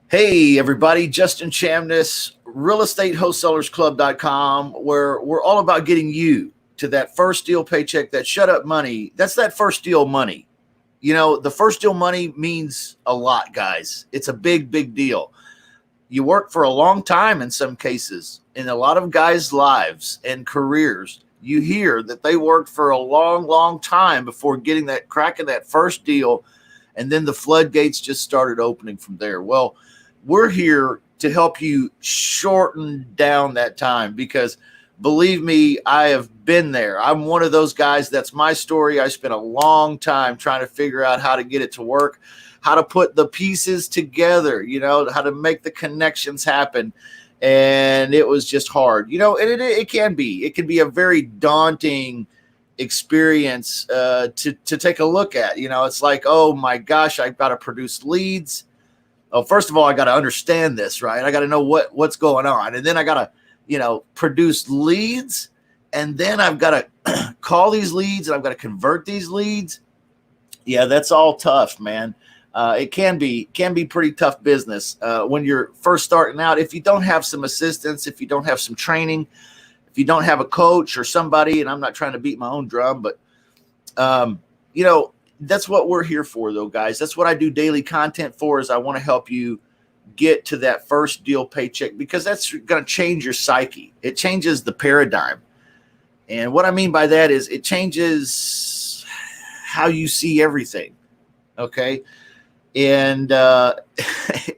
Hey, everybody, Justin Chamness, realestateWholesalerSclub.com, where we're all about getting you to that first deal paycheck, that shut up money. That's that first deal money. You know, the first deal money means a lot, guys. It's a big, big deal. You work for a long time in some cases. In a lot of guys' lives and careers, you hear that they worked for a long, long time before getting that crack of that first deal. And then the floodgates just started opening from there. Well, we're here to help you shorten down that time because believe me, I have been there. I'm one of those guys. That's my story. I spent a long time trying to figure out how to get it to work, how to put the pieces together, how to make the connections happen. And it was just hard, and it can be. It can be a very daunting experience to take a look at. It's like, oh my gosh, I've got to produce leads. Oh, first of all, I got to understand this, right? I got to know what's going on. And then I got to, produce leads. And then I've got to call these leads and I've got to convert these leads. Yeah, that's all tough, man. It can be pretty tough business when you're first starting out. If you don't have some assistance, if you don't have some training, if you don't have a coach or somebody, and I'm not trying to beat my own drum, but, that's what we're here for, though, guys. That's what I do daily content for, is I want to help you get to that first deal paycheck, because that's going to change your psyche. It changes the paradigm. And what I mean by that is it changes how you see everything, okay? And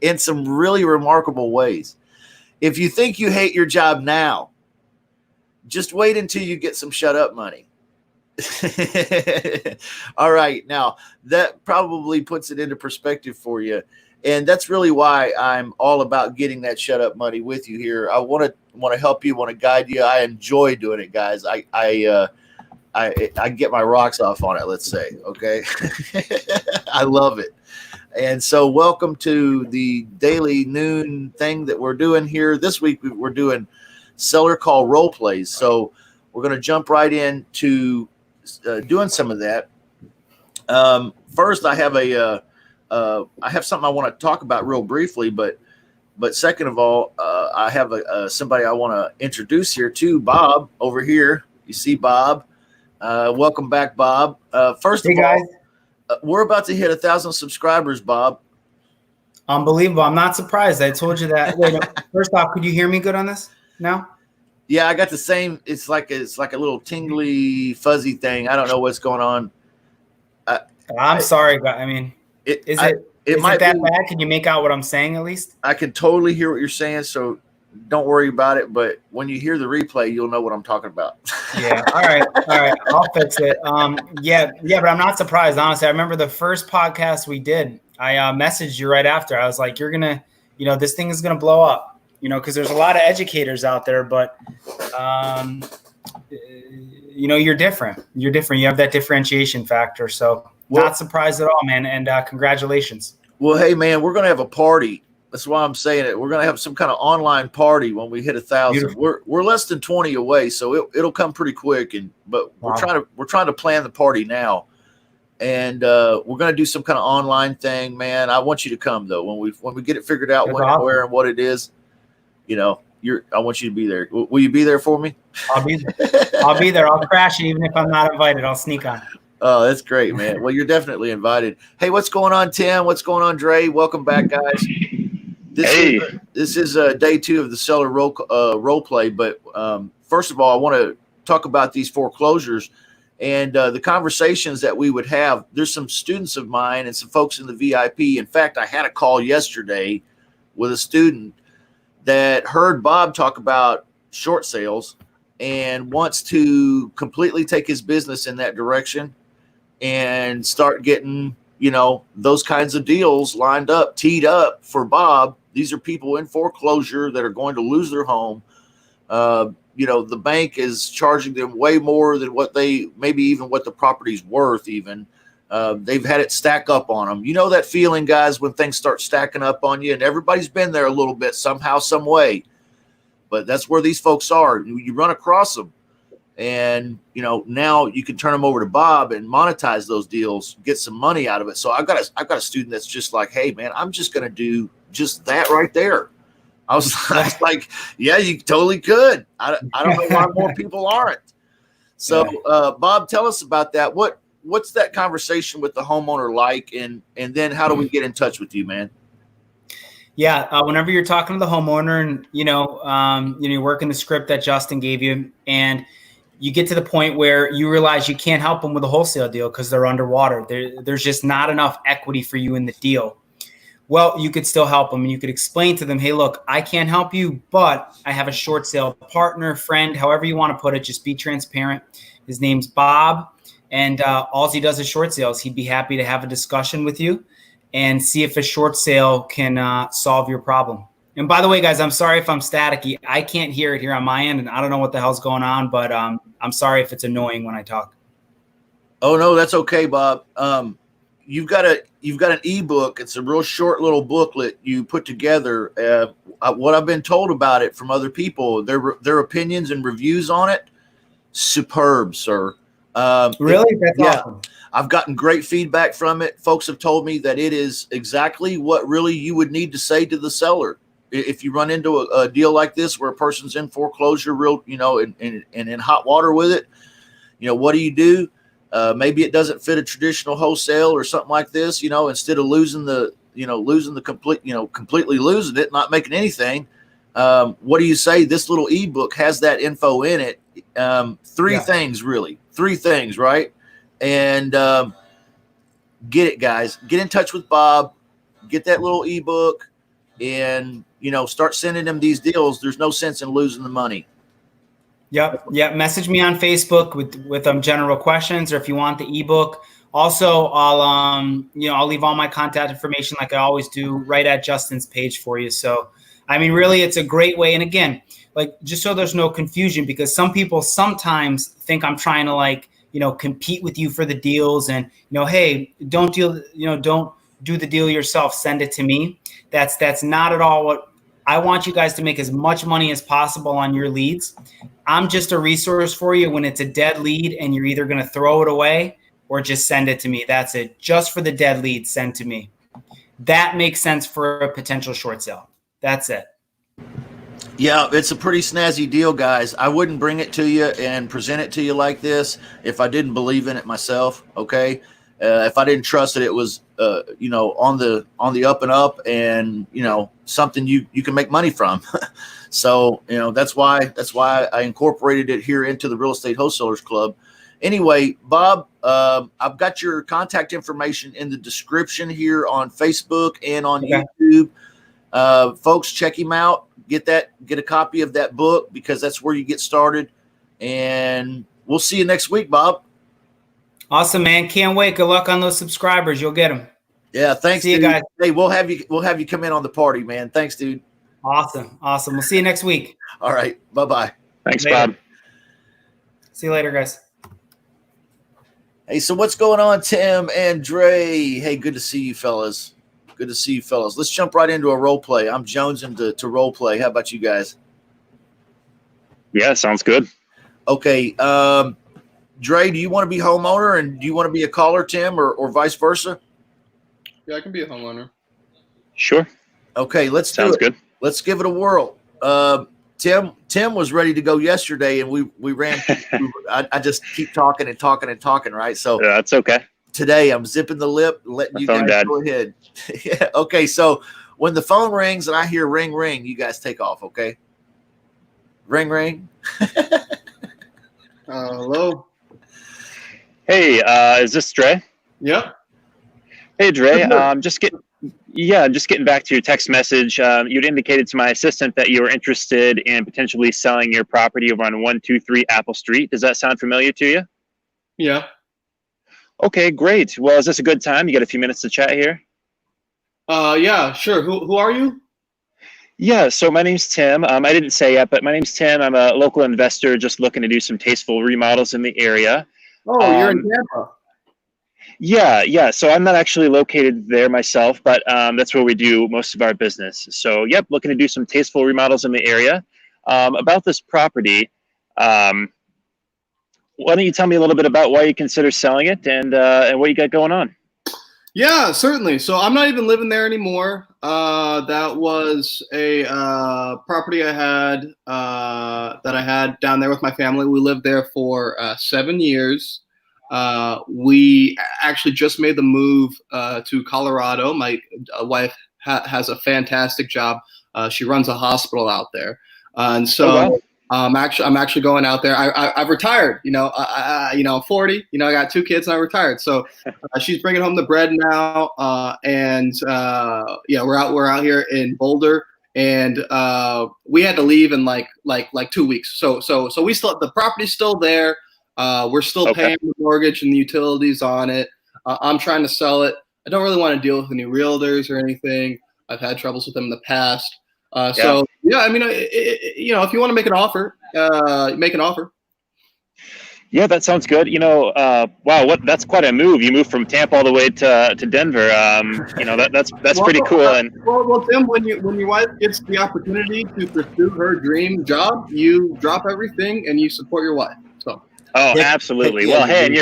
in some really remarkable ways. If you think you hate your job now, just wait until you get some shut up money. All right. Now that probably puts it into perspective for you. And that's really why I'm all about getting that shut up money with you here. I want to help you, want to guide you. I enjoy doing it, guys. I get my rocks off on it. Let's say, okay. I love it. And so welcome to the daily noon thing that we're doing here. This week, we're doing seller call role plays. So we're going to jump right into doing some of that. First, I have something I want to talk about real briefly, but second of all, I have somebody I want to introduce here too, Bob over here. You see Bob. Welcome back, Bob. First of all, we're about to hit 1,000 subscribers, Bob. Unbelievable. I'm not surprised. I told you that. Wait, first off, could you hear me good on this now? Yeah, I got the same. It's like a little tingly, fuzzy thing. I don't know what's going on. I'm sorry, but I mean, is it that bad? Can you make out what I'm saying at least? I can totally hear what you're saying, so don't worry about it. But when you hear the replay, you'll know what I'm talking about. Yeah. All right. I'll fix it. Yeah, but I'm not surprised, honestly. I remember the first podcast we did. I messaged you right after. I was like, you're gonna, this thing is gonna blow up. Because there's a lot of educators out there, but, you're different. You're different. You have that differentiation factor. So not surprised at all, man. And congratulations. Well, hey, man, we're going to have a party. That's why I'm saying it. We're going to have some kind of online party when we hit 1,000. We're less than 20 away, so it'll come pretty quick. But wow. We're trying to plan the party now. And we're going to do some kind of online thing, man. I want you to come, though, when we get it figured out, when and where and what it is. I want you to be there. Will you be there for me? I'll be there. I'll crash it even if I'm not invited. I'll sneak on. Oh, that's great, man. Well, you're definitely invited. Hey, what's going on, Tim? What's going on, Dre? Welcome back, guys. This is day 2 of the seller role play. But first of all, I want to talk about these foreclosures and the conversations that we would have. There's some students of mine and some folks in the VIP. In fact, I had a call yesterday with a student that heard Bob talk about short sales and wants to completely take his business in that direction and start getting, those kinds of deals lined up, teed up for Bob. These are people in foreclosure that are going to lose their home. The bank is charging them way more than maybe even what the property's worth even. They've had it stack up on them. You know that feeling, guys, when things start stacking up on you, and everybody's been there a little bit somehow, some way. But that's where these folks are. You run across them, and now you can turn them over to Bob and monetize those deals, get some money out of it. So I've got a student that's just like, hey, man, I'm just going to do just that right there. I was like, yeah, you totally could. I don't know why more people aren't. So, Bob, tell us about that. What's that conversation with the homeowner like, and then how do we get in touch with you, man? Yeah, whenever you're talking to the homeowner, and you're working the script that Justin gave you, and you get to the point where you realize you can't help them with a wholesale deal because they're underwater. There's just not enough equity for you in the deal. Well, you could still help them, and you could explain to them, hey, look, I can't help you, but I have a short sale partner, friend, however you want to put it. Just be transparent. His name's Bob, and all he does is short sales. He'd be happy to have a discussion with you and see if a short sale can solve your problem. And by the way, guys, I'm sorry if I'm staticky. I can't hear it here on my end, and I don't know what the hell's going on, but I'm sorry if it's annoying when I talk. Oh, no, that's okay, Bob. You've got an ebook. It's a real short little booklet you put together. What I've been told about it from other people, their opinions and reviews on it, superb, sir. Really? That's awesome. I've gotten great feedback from it. Folks have told me that it is exactly what really you would need to say to the seller. If you run into a deal like this where a person's in foreclosure, and in hot water with it, what do you do? Maybe it doesn't fit a traditional wholesale or something like this, instead of completely losing it, not making anything. What do you say? This little ebook has that info in it. Three things, right? And get it, guys. Get in touch with Bob, get that little ebook, and start sending them these deals. There's no sense in losing the money. Yep. Message me on Facebook with general questions, or if you want the ebook. Also, I'll leave all my contact information like I always do right at Justin's page for you. So, I mean, really, it's a great way. And again, just so there's no confusion, because some people sometimes think I'm trying to compete with you for the deals, and hey, don't do the deal yourself. Send it to me. That's not at all what I want. You guys to make as much money as possible on your leads. I'm just a resource for you when it's a dead lead and you're either going to throw it away or just send it to me. That's it. Just for the dead lead, send to me. That makes sense for a potential short sale. That's it. Yeah, it's a pretty snazzy deal, guys. I wouldn't bring it to you and present it to you like this if I didn't believe in it myself. Okay. If I didn't trust that it was, on the up and up, and something you can make money from. So that's why I incorporated it here into the Real Estate Wholesalers Club. Anyway, Bob, I've got your contact information in the description here on Facebook and on YouTube. Folks, check him out. Get a copy of that book, because that's where you get started. And we'll see you next week, Bob. Awesome, man. Can't wait. Good luck on those subscribers. You'll get them. Yeah. Thanks. See you guys. Hey, we'll have you come in on the party, man. Thanks, dude. Awesome. We'll see you next week. All right. Bye-bye. Thanks, later. Bob. See you later, guys. Hey, so what's going on, Tim and Dre? Hey, good to see you fellas. Let's jump right into a role play. I'm jonesing to role play. How about you guys? Yeah, sounds good. Okay. Dre, do you want to be homeowner, and do you want to be a caller, Tim, or vice versa? Yeah, I can be a homeowner. Sure. Okay, let's do it. Sounds good. Let's give it a whirl. Tim was ready to go yesterday, and we ran. I just keep talking, right? So Yeah, that's okay. today I'm zipping the lip, letting you guys go ahead. Yeah. Okay. So when the phone rings and I hear ring, ring, you guys take off. Okay. Ring, ring. Hello. Hey, is this Dre? Yep. Hey, Dre. Just getting back to your text message. You'd indicated to my assistant that you were interested in potentially selling your property over on 123 Apple Street. Does that sound familiar to you? Yeah. Okay, great. Well, is this a good time? You got a few minutes to chat here? Yeah, sure. Who are you? Yeah, so my name's Tim. I didn't say yet, but my name's Tim. I'm a local investor just looking to do some tasteful remodels in the area. Oh, you're in Tampa. Yeah. So I'm not actually located there myself, but that's where we do most of our business. So, yep, looking to do some tasteful remodels in the area. About this property, why don't you tell me a little bit about why you consider selling it and what you got going on? Yeah, certainly. So I'm not even living there anymore. That was a property I had that I had down there with my family. We lived there for 7 years. We actually just made the move to Colorado. My wife has a fantastic job. She runs a hospital out there, and so. Oh, wow. I'm actually going out there. I've retired. I'm 40. I got 2 kids and I retired. So she's bringing home the bread now. We're out here in Boulder, and we had to leave in like 2 weeks. So we still, the property's still there. We're still paying the mortgage and the utilities on it. I'm trying to sell it. I don't really want to deal with any realtors or anything. I've had troubles with them in the past. So yeah, I mean, if you want to make an offer, make an offer. Yeah, that sounds good. Wow, that's quite a move. You moved from Tampa all the way to Denver. That's pretty cool. And well, Tim, when your wife gets the opportunity to pursue her dream job, you drop everything and you support your wife. So. Absolutely. Well, hey, and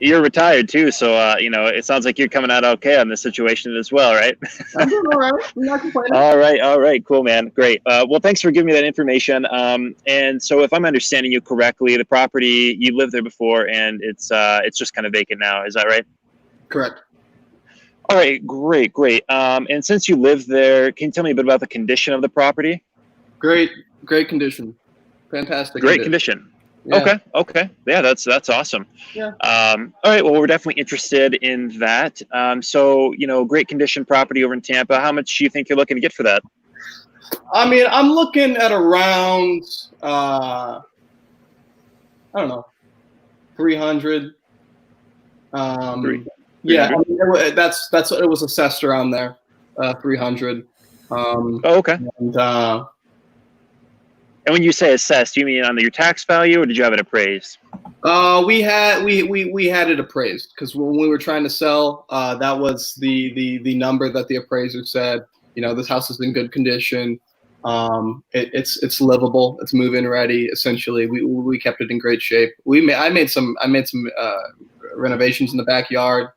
you're retired too, so it sounds like you're coming out okay on this situation as well, right? I'm doing all right. I'm not complaining. All right, cool, man, great. Well, thanks for giving me that information. And so, if I'm understanding you correctly, the property, you lived there before, and it's just kind of vacant now. Is that right? Correct. All right, great. And since you live there, can you tell me a bit about the condition of the property? Great condition. Fantastic. Great condition. Yeah. Okay. Yeah, that's awesome. Yeah. All right. Well, we're definitely interested in that. So, great condition property over in Tampa. How much do you think you're looking to get for that? I mean, I'm looking at around, I don't know, 300. 300. Yeah, I mean, it was assessed around there, 300. Okay. And when you say assessed, do you mean on your tax value, or did you have it appraised? We had it appraised, because when we were trying to sell, that was the number that the appraiser said. This house is in good condition. It's livable. It's move-in ready. Essentially, we kept it in great shape. I made some renovations in the backyard.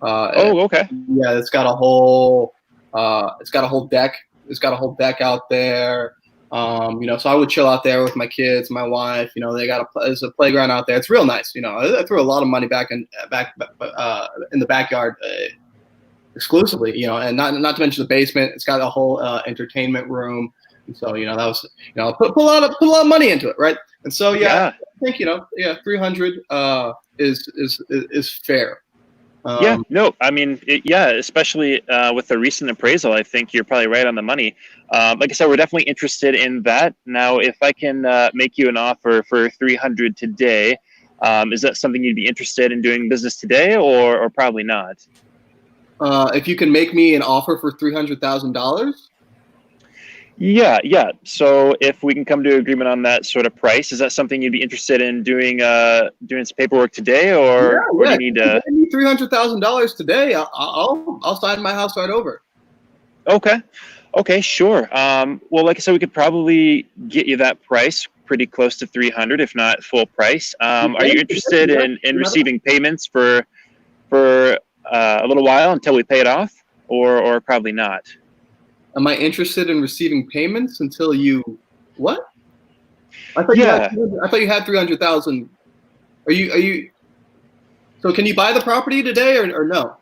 Okay. Yeah, it's got a whole deck. It's got a whole deck out there. So I would chill out there with my kids, my wife. They got there's a playground out there. It's real nice. I threw a lot of money back in the backyard exclusively. And not to mention the basement. It's got a whole entertainment room. And so that was put a lot of money into it, right? And so I think 300 is fair. I mean, especially with the recent appraisal, I think you're probably right on the money. Like I said, we're definitely interested in that. Now, if I can make you an offer for 300 today, is that something you'd be interested in doing business today, or probably not? If you can make me an offer for $300,000. Yeah. So if we can come to an agreement on that sort of price, is that something you'd be interested in doing some paperwork today, or do you need to? $300,000 today. I'll sign my house right over. Okay, sure. Well, like I said, we could probably get you that price pretty close to 300, if not full price. Are you interested in receiving payments for a little while until we pay it off, or probably not? Am I interested in receiving payments until you what? I thought you had 300,000. Are you? So can you buy the property today or no?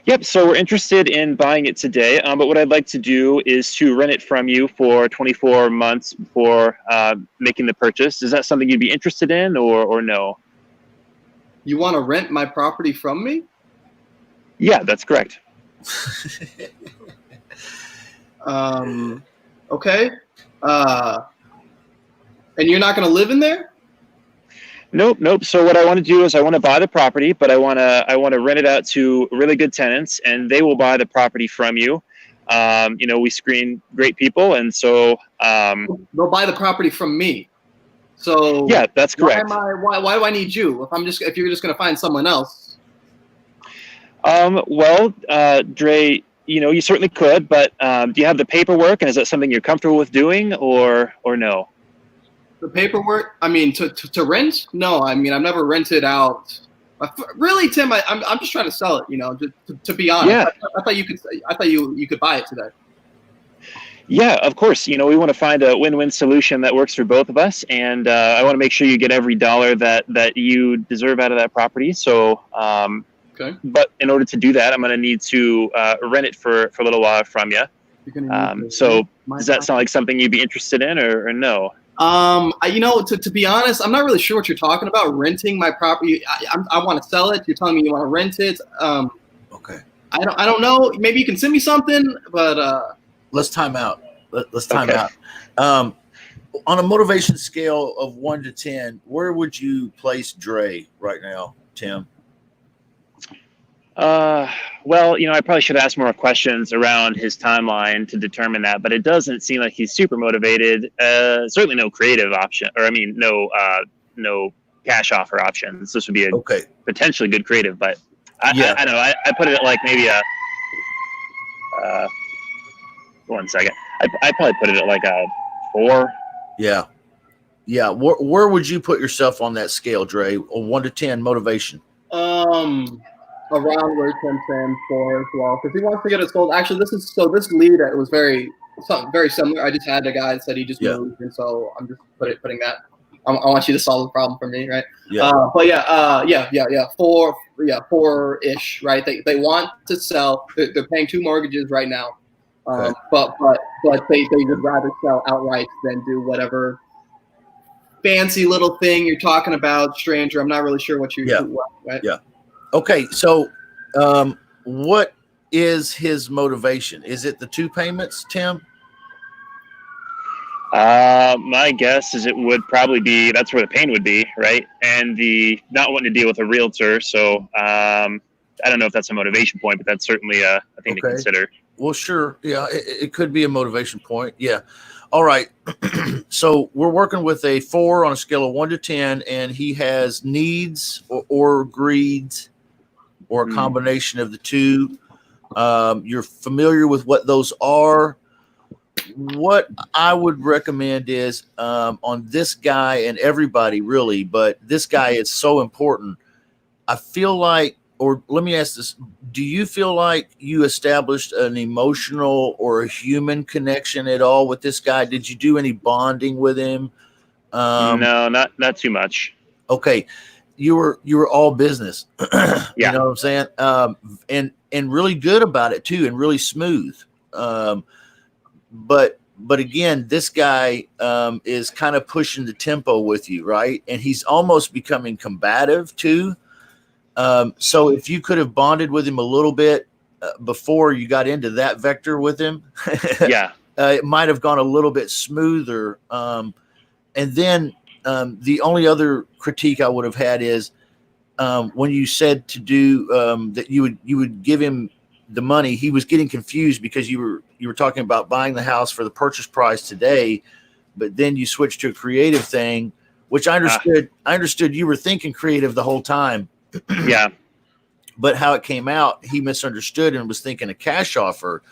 Yep. So we're interested in buying it today. But what I'd like to do is to rent it from you for 24 months before making the purchase. Is that something you'd be interested in, or no? You want to rent my property from me? Yeah, that's correct. Okay. And you're not going to live in there? Nope. So what I want to do is I want to buy the property, but I want to rent it out to really good tenants, and they will buy the property from you. We screen great people, and so they'll buy the property from me. So yeah, that's correct. Why do I need you if you're just going to find someone else? Well, Dre, you certainly could, but do you have the paperwork, and is that something you're comfortable with doing, or no? The paperwork? I mean, to rent? No, I mean, I've never rented out Really, Tim, I'm just trying to sell it. Just to be honest. Yeah. I thought you could buy it today. Yeah, of course. We want to find a win-win solution that works for both of us, and I want to make sure you get every dollar that you deserve out of that property. So, okay. But in order to do that, I'm going to need to rent it for a little while from you. So, does that sound like something you'd be interested in, or no? To be honest, I'm not really sure what you're talking about. Renting my property. I want to sell it. You're telling me you want to rent it. Okay. I don't know. Maybe you can send me something, but let's time out. Let's time out. On a motivation scale of 1 to 10, where would you place Dre right now, Tim? Well, I probably should ask more questions around his timeline to determine that, but it doesn't seem like he's super motivated. Certainly no creative option, no cash offer options. This would be a potentially good creative, but I don't know. I put it at like maybe a, 1 second. I probably put it at like a 4. Yeah. Yeah. Where would you put yourself on that scale, Dre? On 1 to 10 motivation? Around where Tim saying 4 as well, because he wants to get it sold. Actually, this lead, it was very similar. I just had a guy that said he just moved, and so I'm just putting that. I want you to solve the problem for me, right? Yeah. But 4-ish, right? They want to sell. They're paying 2 mortgages right now, but they would rather sell outright than do whatever fancy little thing you're talking about, stranger. I'm not really sure what you right? Yeah. Okay, so what is his motivation? Is it the 2 payments, Tim? My guess is it would probably be that's where the pain would be, right? And the not wanting to deal with a realtor. So I don't know if that's a motivation point, but that's certainly a thing to consider. Well, sure. Yeah, it could be a motivation point. Yeah. All right. So we're working with a 4 on a scale of 1 to 10, and he has needs or greeds, or a combination of the 2. You're familiar with what those are. What I would recommend is on this guy and everybody really, but this guy is so important. I feel like, or let me ask this, do you feel like you established an emotional or a human connection at all with this guy? Did you do any bonding with him? No, not too much. Okay. You were all business. Yeah. You know what I'm saying? And really good about it too, and really smooth. But again, this guy is kind of pushing the tempo with you, right? And he's almost becoming combative too. So if you could have bonded with him a little bit before you got into that vector with him, it might have gone a little bit smoother. And then the only other critique I would have had is when you said to do that you would give him the money, he was getting confused because you were talking about buying the house for the purchase price today, but then you switched to a creative thing, which I understood. I understood you were thinking creative the whole time. Yeah. But how it came out, he misunderstood and was thinking a cash offer.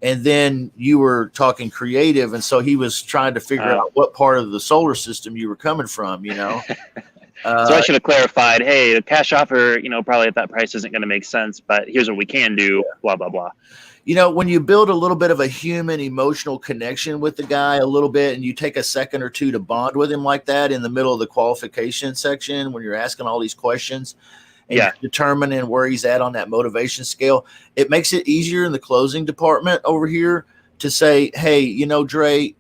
And then you were talking creative. And so he was trying to figure out what part of the solar system you were coming from, So I should have clarified, hey, the cash offer, probably at that price isn't going to make sense, but here's what we can do, blah, blah, blah. When you build a little bit of a human emotional connection with the guy a little bit, and you take a second or two to bond with him like that in the middle of the qualification section, when you're asking all these questions and you're determining where he's at on that motivation scale, it makes it easier in the closing department over here to say, hey, Dre,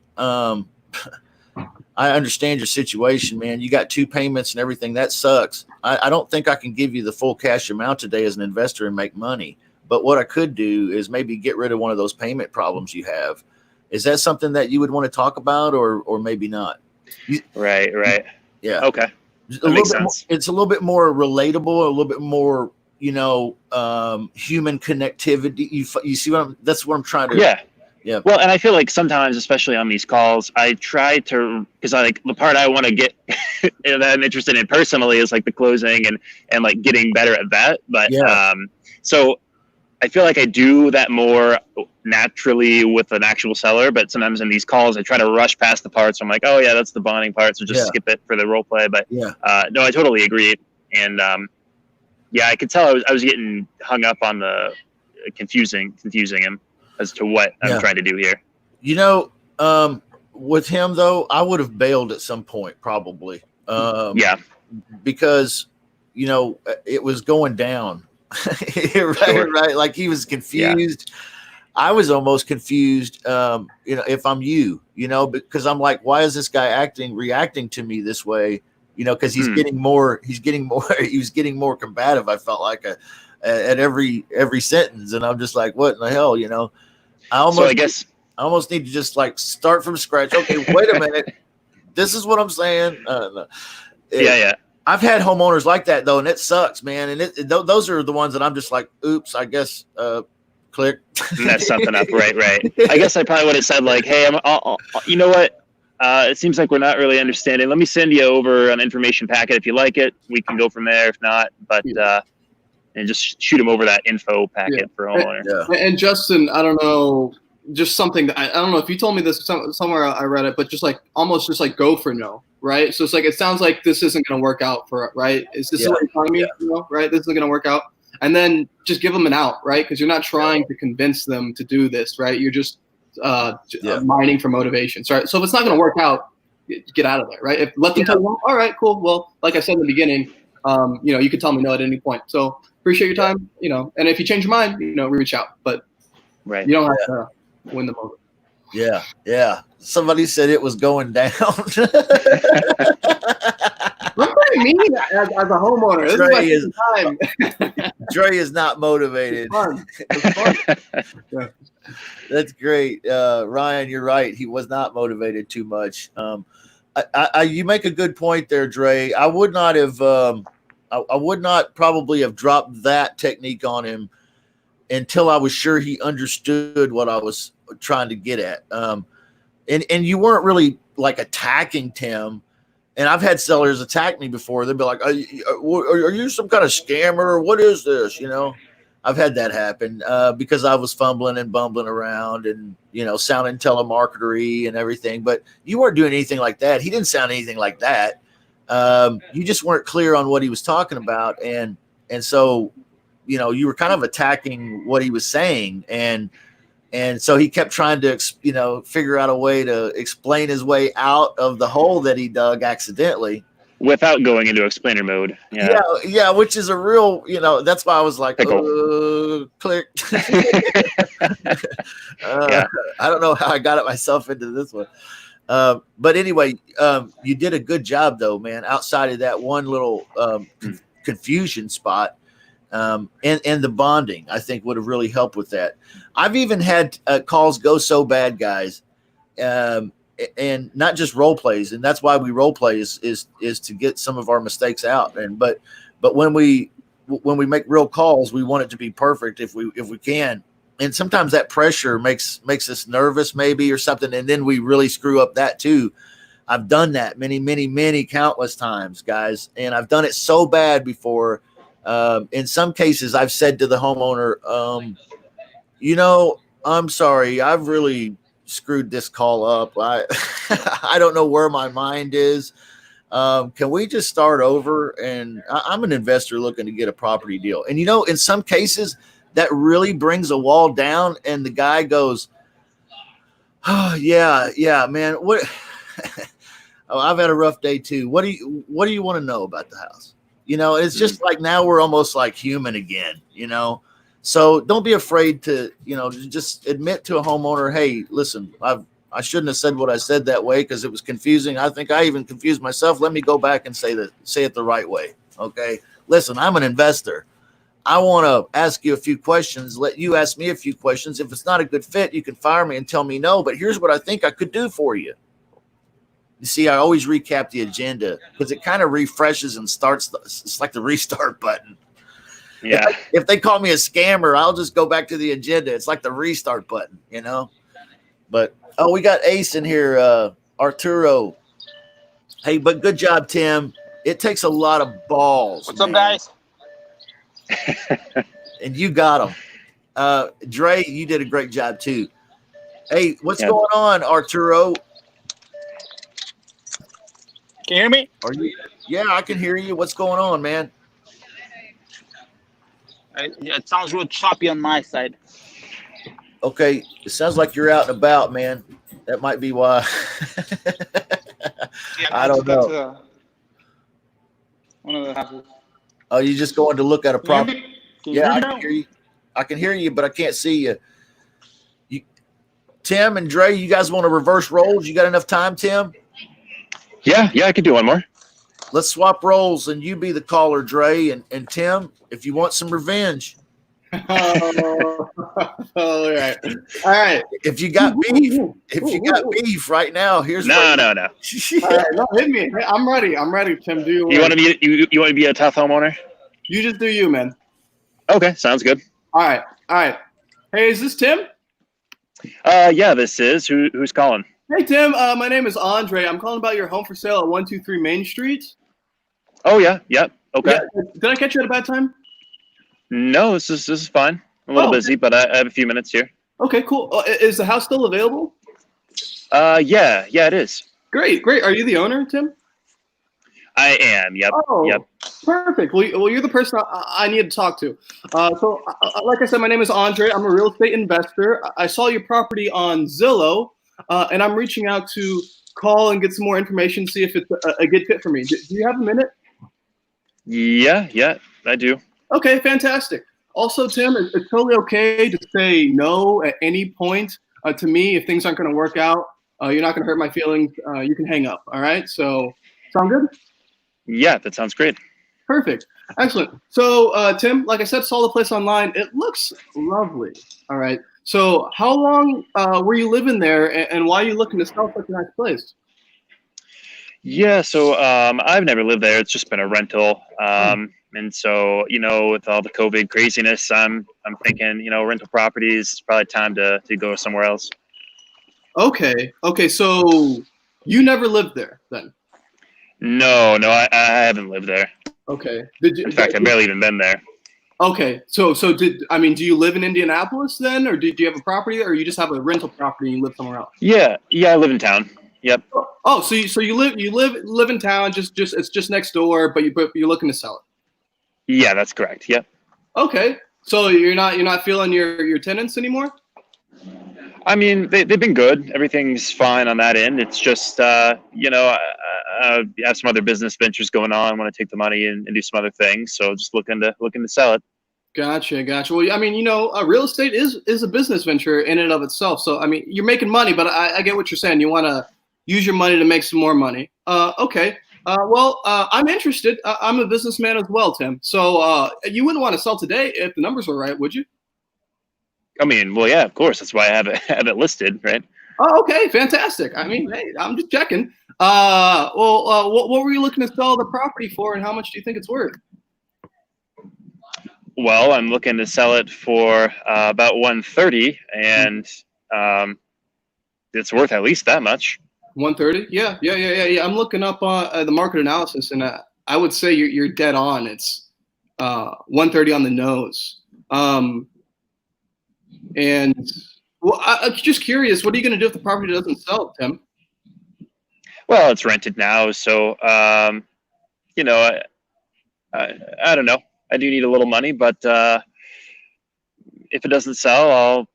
I understand your situation, man. You got 2 payments and everything. That sucks. I don't think I can give you the full cash amount today as an investor and make money. But what I could do is maybe get rid of one of those payment problems you have. Is that something that you would want to talk about, or maybe not? Right. Yeah. Okay. That makes sense. It's a little bit more relatable, a little bit more, human connectivity. You see that's what I'm trying to. Yeah. Yeah. Well, and I feel like sometimes, especially on these calls, I try to, because the part I want to get that I'm interested in personally is like the closing and like getting better at that. But so I feel like I do that more naturally with an actual seller, but sometimes in these calls I try to rush past the parts. I'm like, oh yeah, that's the bonding part, so just skip it for the role play. But no, I totally agree. And yeah, I could tell I was getting hung up on the confusing him as to what I'm trying to do here. You know, with him though, I would have bailed at some point probably. Yeah, because you know it was going down. Right. Like he was confused. Yeah. I was almost confused. You know, if I'm you know, because I'm like, why is this guy reacting to me this way? You know, because he's getting more. He was getting more combative. I felt like at every sentence, and I'm just like, what in the hell? You know, I almost need to just like start from scratch. Okay, wait a minute. This is what I'm saying. Yeah. I've had homeowners like that though, and it sucks, man. And those are the ones that I'm just like, oops, I guess. Click. Mess something up, right. I guess I probably would have said like, hey, you know what? It seems like we're not really understanding. Let me send you over an information packet. If you like it, we can go from there. If not, but and just shoot them over that info packet for homeowner. And Justin, I don't know, just something that I don't know if you told me this somewhere I read it, but just like almost just like go for no, right? So it's like it sounds like this isn't going to work out right? Is this what you're telling me? You know, right? This isn't going to work out, and then just give them an out, right? Because you're not trying to convince them to do this, right? You're just mining for motivation. So if it's not going to work out, get out of there, right? Let them tell you, all right, cool. Well, like I said in the beginning, you know, you can tell me no at any point. So appreciate your time, you know, and if you change your mind, you know, reach out, but you don't have to win the moment. Yeah. Somebody said it was going down. I'm pretty mean as a homeowner. Dre is not motivated. It's fun. That's great. Ryan, you're right. He was not motivated too much. You make a good point there, Dre. I would not have I would not probably have dropped that technique on him until I was sure he understood what I was trying to get at. And you weren't really like attacking Tim. And I've had sellers attack me before. They'd be like, are you some kind of scammer? What is this? You know, I've had that happen because I was fumbling and bumbling around and, you know, sounding telemarketery and everything. But you weren't doing anything like that. He didn't sound anything like that. You just weren't clear on what he was talking about. And so, you know, you were kind of attacking what he was saying. And so he kept trying to, you know, figure out a way to explain his way out of the hole that he dug accidentally. Without going into explainer mode. Yeah, which is a real, you know, that's why I was like, click. I don't know how I got myself into this one. But anyway, you did a good job though, man, outside of that one little confusion spot. And the bonding, I think, would have really helped with that. I've even had calls go so bad, guys, and not just role plays, and that's why we role play is to get some of our mistakes out. But when we make real calls, we want it to be perfect if we can. And sometimes that pressure makes us nervous, maybe, or something, and then we really screw up that too. I've done that many countless times, guys, and I've done it so bad before. In some cases, I've said to the homeowner, you know, I'm sorry, I've really screwed this call up. I don't know where my mind is. Can we just start over? And I'm an investor looking to get a property deal. And, you know, in some cases that really brings a wall down and the guy goes, oh, yeah, man. What? I've had a rough day too. What do you want to know about the house? You know, it's just like now we're almost like human again, you know. So don't be afraid to, you know, just admit to a homeowner, hey, listen, I shouldn't have said what I said that way because it was confusing. I think I even confused myself. Let me go back and say it the right way. Okay. Listen, I'm an investor. I want to ask you a few questions. Let you ask me a few questions. If it's not a good fit, you can fire me and tell me no, but here's what I think I could do for you. You see, I always recap the agenda because it kind of refreshes and starts. It's like the restart button. Yeah. If they call me a scammer, I'll just go back to the agenda. It's like the restart button, you know. But we got Ace in here, Arturo. Hey, but good job, Tim. It takes a lot of balls. What's up, guys? And you got them. Dre, you did a great job too. Hey, what's going on, Arturo? Can you hear me? Are you? Yeah, I can hear you. What's going on, man? It sounds real choppy on my side. Okay, it sounds like you're out and about, man. That might be why. Yeah, I don't got know. to one of the houses. Oh, you just going to look at a Can you hear property? me? Can you Yeah, hear I me can now? hear you. I can hear you, but I can't see you. Tim and Dre, you guys want to reverse roles? You got enough time, Tim? Yeah, I could do one more. Let's swap roles and you be the caller, Dre, and Tim, if you want some revenge. Oh, all right. All right. If you got beef right now, here's No. All right. No, hit me. Hey, I'm ready. Tim, do you You want to be a tough homeowner? You just do you, man. Okay, sounds good. All right. Hey, is this Tim? Yeah, this is who's calling. Hey, Tim. My name is Andre. I'm calling about your home for sale at 123 Main Street. Oh yeah, yep. Okay. Yeah, did I catch you at a bad time? No, this is fine. I'm a little busy, but I have a few minutes here. Okay, cool. Is the house still available? Yeah, it is. Great. Are you the owner, Tim? I am. Yep. Oh, Yep. perfect. Well, you're the person I need to talk to. Like I said, my name is Andre. I'm a real estate investor. I saw your property on Zillow, and I'm reaching out to call and get some more information, see if it's a good fit for me. Do you have a minute? Yeah, I do. Okay, fantastic. Also, Tim, it's totally okay to say no at any point to me if things aren't going to work out. You're not going to hurt my feelings. You can hang up. All right. So, sound good? Yeah, that sounds great. Perfect. Excellent. So, Tim, like I said, saw the place online. It looks lovely. All right. So, how long were you living there, and why are you looking to sell such a nice place? Yeah, so I've never lived there. It's just been a rental. And so, with all the COVID craziness, I'm thinking, rental properties, it's probably time to go somewhere else. Okay. So you never lived there then? No, I haven't lived there. Okay. In fact, I've barely even been there. Okay. So do you live in Indianapolis then, or do you have a property there, or you just have a rental property and you live somewhere else? Yeah, I live in town. Yep. Oh, so you live in town, just it's just next door, but you're looking to sell it. Yeah, that's correct. Yep. Okay. So you're not feeling your tenants anymore? I mean, they've been good. Everything's fine on that end. It's just, I have some other business ventures going on. I want to take the money and do some other things. So just looking to sell it. Gotcha. Well, I mean, real estate is a business venture in and of itself. So, I mean, you're making money, but I get what you're saying. You want to use your money to make some more money. Okay. I'm interested. I'm a businessman as well, Tim. So you wouldn't want to sell today if the numbers were right, would you? I mean, well, yeah, of course. That's why I have it listed, right? Oh, okay, fantastic. I mean, hey, I'm just checking. What were you looking to sell the property for, and how much do you think it's worth? Well, I'm looking to sell it for about 130, and it's worth at least that much. 130? Yeah. I'm looking up the market analysis, and I would say you're dead on. It's 130 on the nose. And well, I'm just curious, what are you going to do if the property doesn't sell, Tim? Well, it's rented now, so I don't know. I do need a little money, but if it doesn't sell, I'll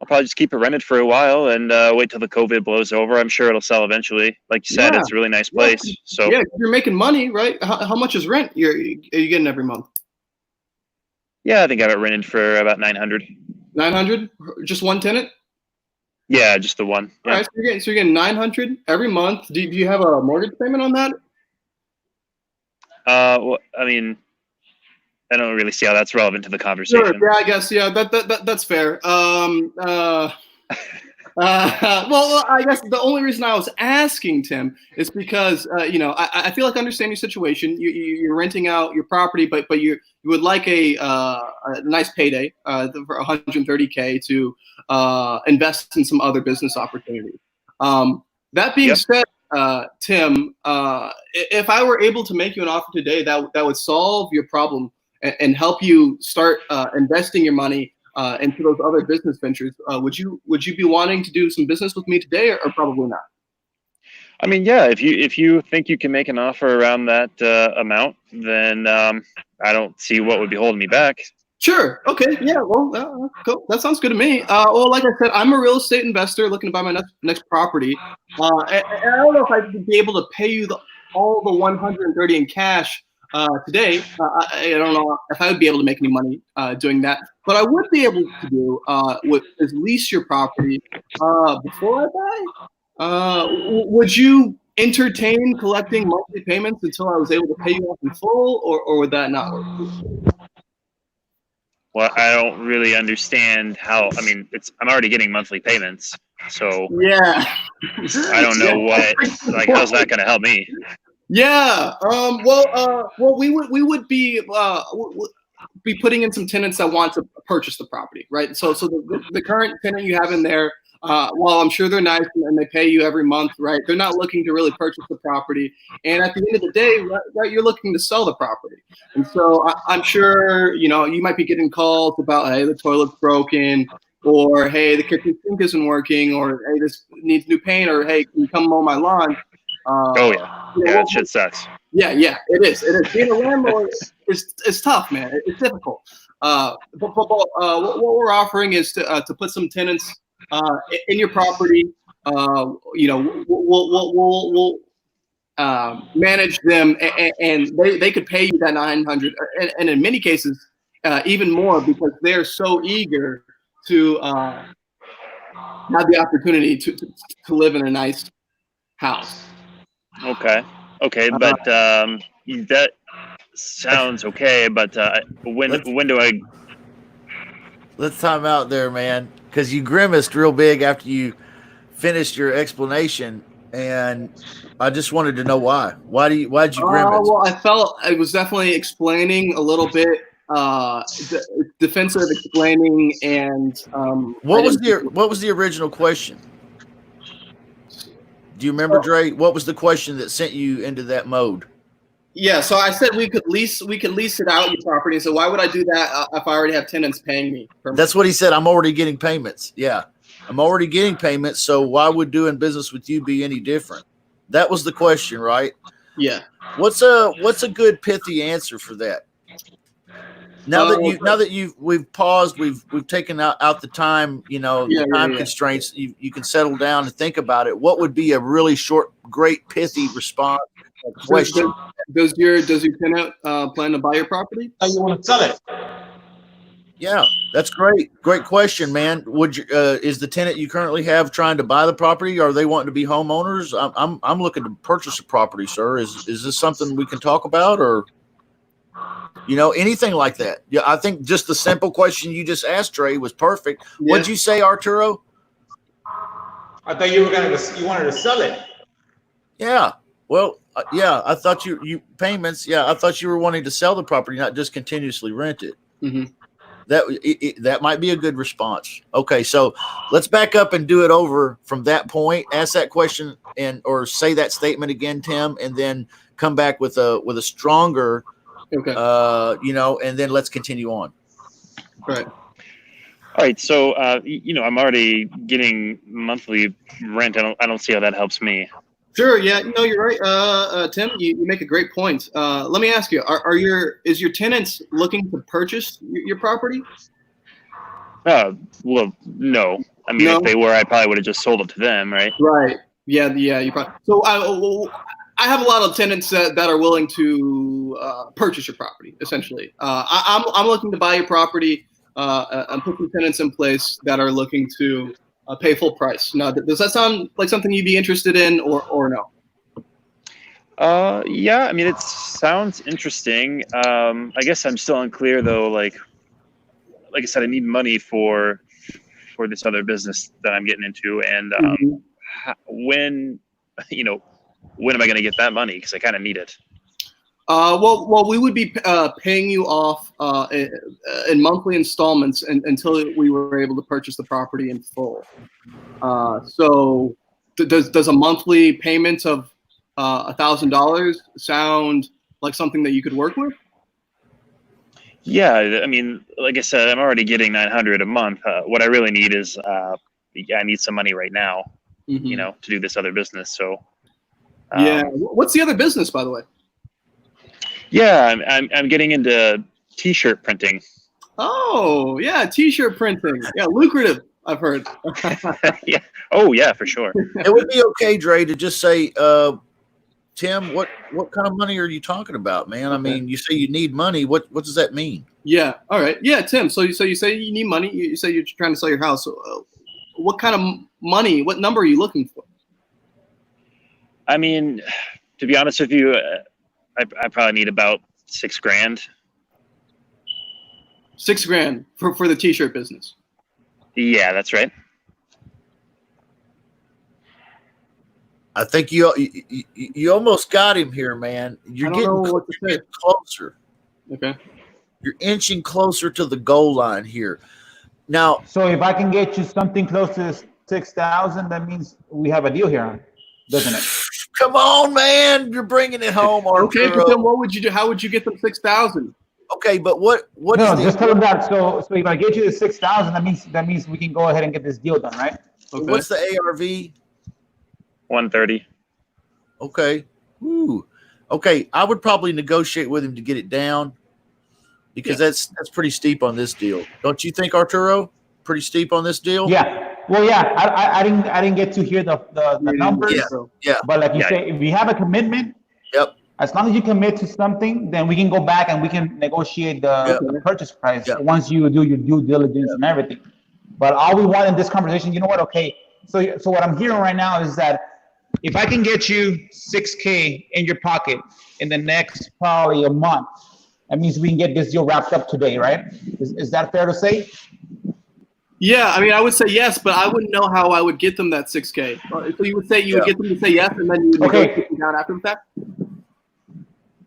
probably just keep it rented for a while and wait till the COVID blows over. I'm sure it'll sell eventually. Like you said, it's a really nice place. Yeah. So yeah, you're making money, right? How much is rent are you getting every month? Yeah, I think I have it rented for about 900. 900? Just one tenant? Yeah, just the one. Yeah. All right, so you're getting 900 every month. Do you have a mortgage payment on that? Well, I mean, I don't really see how that's relevant to the conversation. Sure, yeah, I guess. Yeah, that's fair. Well, I guess the only reason I was asking, Tim, is because I feel like I understand your situation. You're renting out your property, but you would like a nice payday for 130K to invest in some other business opportunities. That being said, Tim, if I were able to make you an offer today that would solve your problem and help you start investing your money into those other business ventures, would you be wanting to do some business with me today, or probably not? I mean, yeah, if you think you can make an offer around that amount, then I don't see what would be holding me back. Sure. Okay. Yeah. Well, cool. That sounds good to me. Well, like I said, I'm a real estate investor looking to buy my next property. And I don't know if I'd be able to pay you all the 130 in cash today. I don't know if I would be able to make any money doing that. But I would be able to do is lease your property before I buy. Would you entertain collecting monthly payments until I was able to pay you off in full, or would that not work? Well, I don't really understand how. I mean, I'm already getting monthly payments, so Yeah. I don't know how's that going to help me? Yeah. Well, we would be putting in some tenants that want to purchase the property, right? So the current tenant you have in there, while I'm sure they're nice and they pay you every month, right? They're not looking to really purchase the property. And at the end of the day, right, you're looking to sell the property. And so I'm sure, you might be getting calls about, hey, the toilet's broken, or hey, the kitchen sink isn't working, or hey, this needs new paint, or hey, can you come mow my lawn? Oh yeah, that shit sucks. Yeah, it is. Being a landlord is tough, man. It's difficult. But what we're offering is to put some tenants in your property. We'll manage them, and they could pay you that $900, and in many cases even more, because they're so eager to have the opportunity to live in a nice house. Okay, but that sounds okay. But when do I? Let's time out there, man, because you grimaced real big after you finished your explanation, and I just wanted to know why. Why'd you grimace? Well, I felt I was definitely explaining a little bit, defensive explaining, and what was the original question? Do you remember, Dre? What was the question that sent you into that mode? Yeah, so I said we could lease it out, your property. So why would I do that if I already have tenants paying me? That's what he said. I'm already getting payments. Yeah, I'm already getting payments. So why would doing business with you be any different? That was the question, right? Yeah. What's a good pithy answer for that? Now that we've paused, we've taken out the time, the time constraints. You can settle down and think about it. What would be a really short, great pithy response? Question. Does your tenant plan to buy your property? How you want to sell it? Yeah, that's great. Great question, man. Would you is the tenant you currently have trying to buy the property, or are they wanting to be homeowners? I'm looking to purchase a property, sir. Is this something we can talk about, or anything like that? Yeah, I think just the simple question you just asked, Trey, was perfect. Yeah. What'd you say, Arturo? I thought you wanted to sell it. Yeah. Well, I thought you payments. Yeah, I thought you were wanting to sell the property, not just continuously rent it. Mm-hmm. That might be a good response. Okay, so let's back up and do it over from that point. Ask that question or say that statement again, Tim, and then come back with a stronger. Okay. And then let's continue on. Right. All right. So, I'm already getting monthly rent. I don't see how that helps me. Sure. Yeah. No, you're right. Tim, you make a great point. Let me ask you: is your tenants looking to purchase your property? Well, no. I mean, if they were, I probably would have just sold it to them, right? Right. Yeah. You probably. So I have a lot of tenants that are willing to purchase your property. Essentially, I'm looking to buy your property and put some tenants in place that are looking to pay full price. Now, does that sound like something you'd be interested in, or no? Yeah. I mean, it sounds interesting. I guess I'm still unclear though. Like I said, I need money for this other business that I'm getting into, and when am I going to get that money? Because I kind of need it. Well, we would be paying you off in monthly installments until we were able to purchase the property in full. So, does a monthly payment of $1,000 sound like something that you could work with? Yeah, I mean, like I said, I'm already getting $900 a month. What I really need is, I need some money right now, to do this other business. So, yeah. What's the other business, by the way? Yeah, I'm getting into T-shirt printing. Oh, yeah, T-shirt printing. Yeah, lucrative. I've heard. Yeah. Oh yeah, for sure. It would be okay, Dre, to just say, Tim, what kind of money are you talking about, man? I mean, you say you need money. What does that mean? Yeah. All right. Yeah, Tim. So you say you need money. You say you're trying to sell your house. So, what kind of money? What number are you looking for? I mean, to be honest with you, I probably need about $6,000. $6,000 for the T-shirt business. Yeah, that's right. I think you almost got him here, man. You're I don't know what to say. getting closer. Okay. You're inching closer to the goal line here. Now, So if I can get you something close to 6,000, that means we have a deal here, doesn't it? come on, man. You're bringing it home, Okay, Arturo. but then what would you do? How would you get them 6,000? Okay, but what No, is the, just tell them that. So if I get you the 6,000, that means we can go ahead and get this deal done, right? Okay. what's the ARV? 130. Okay. Ooh. Okay, I would probably negotiate with him to get it down because that's pretty steep on this deal. Don't you think, Arturo? Pretty steep on this deal? Yeah. Well, yeah. I didn't get to hear the numbers. Yeah. But like you Yeah. say, if you have a commitment, Yep. as long as you commit to something, then we can go back and we can negotiate the purchase price Yeah. once you do your due diligence and everything. But all we want in this conversation, you know what? Okay. So what I'm hearing right now is that if I can get you 6K in your pocket in the next probably a month, that means we can get this deal wrapped up today, right? Is that fair to say? Yeah, I mean, I would say yes, but I wouldn't know how I would get them that 6K. So you would say you would get them to say yes, and then you would Okay. negotiate them down after the fact?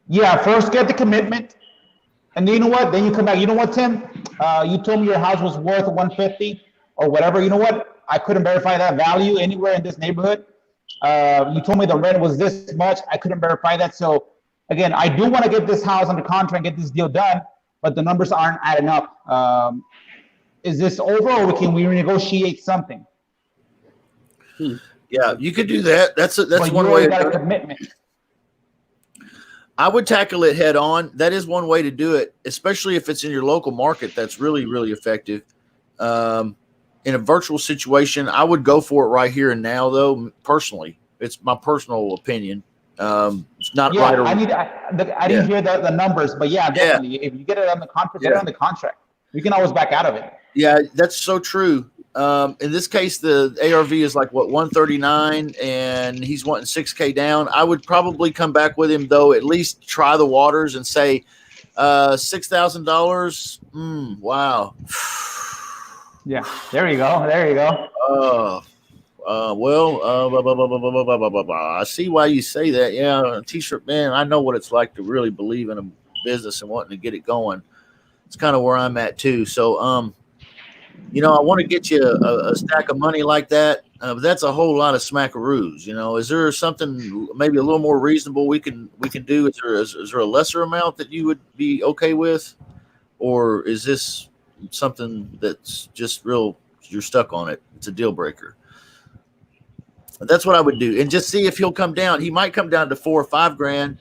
Yeah, first get the commitment. And then you know what? Then you come back. You know what, Tim? You told me your house was worth 150 or whatever. You know what? I couldn't verify that value anywhere in this neighborhood. You told me the rent was this much. I couldn't verify that. So again, I do want to get this house under contract and get this deal done, but the numbers aren't adding up. Is this over, or can we renegotiate something? Yeah, you could do that. That's But one you way. already to got do a it. commitment. I would tackle it head on. That is one way to do it, especially if it's in your local market. That's really, really effective. In a virtual situation, I would go for it right here and now, though. Personally, it's my personal opinion. It's not right. Or, I didn't hear the numbers, but yeah, definitely. If you get it on the contract, get it on the contract. We can always back out of it. yeah, that's so true. In this case, the ARV is like what 139, and he's wanting 6K down. I would probably come back with him though. At least try the waters and say $6,000. Wow. Yeah, there you go. There you go. I see why you say that. Yeah, T-shirt man, I know what it's like to really believe in a business and wanting to get it going. It's kind of where I'm at too. So, I want to get you a stack of money like that. But that's a whole lot of smackaroos. Is there something maybe a little more reasonable we can do? Is there a lesser amount that you would be okay with, or is this something that's just real? You're stuck on it. It's a deal breaker. That's what I would do, and just see if he'll come down. He might come down to $4,000 or $5,000.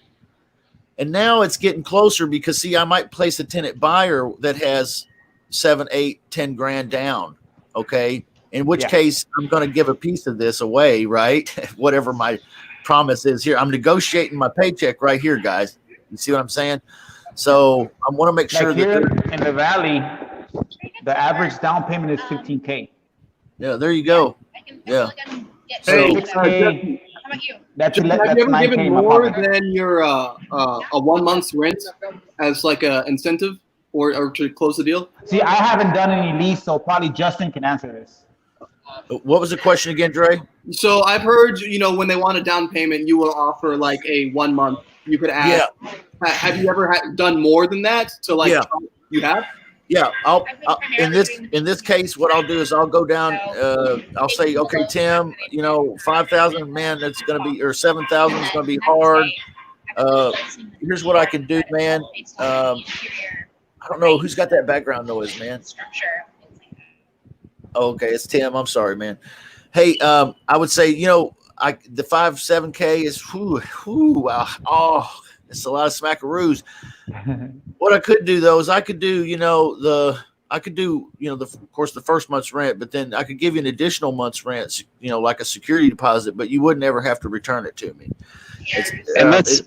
And now it's getting closer because see, I might place a tenant buyer that has 7, 8, 10 grand down. Okay. In which case I'm going to give a piece of this away, right? Whatever my promise is here. I'm negotiating my paycheck right here, guys. You see what I'm saying? So I want to make sure Like here in the Valley, the average down payment is 15K. Yeah, there you go. Yeah. Hey, That's have you ever given more than your a 1 month's rent as like a incentive or to close the deal? See, I haven't done any lease, so probably Justin can answer this. What was the question again, Dre? So I've heard, when they want a down payment, you will offer like a 1 month. You could add. Yeah. Have you ever done more than that? You have? Yeah, I'll in this case, what I'll do is I'll go down. I'll say, okay, Tim, 5,000, man, that's gonna be, or 7,000 is gonna be hard. Here's what I can do, man. I don't know who's got that background noise, man. Okay, it's Tim. I'm sorry, man. Hey, I would say, the 5-7K is wow. Oh, It's a lot of smackaroos. What I could do though is I could do, of course, the first month's rent, but then I could give you an additional month's rent, like a security deposit, but you wouldn't ever have to return it to me. That's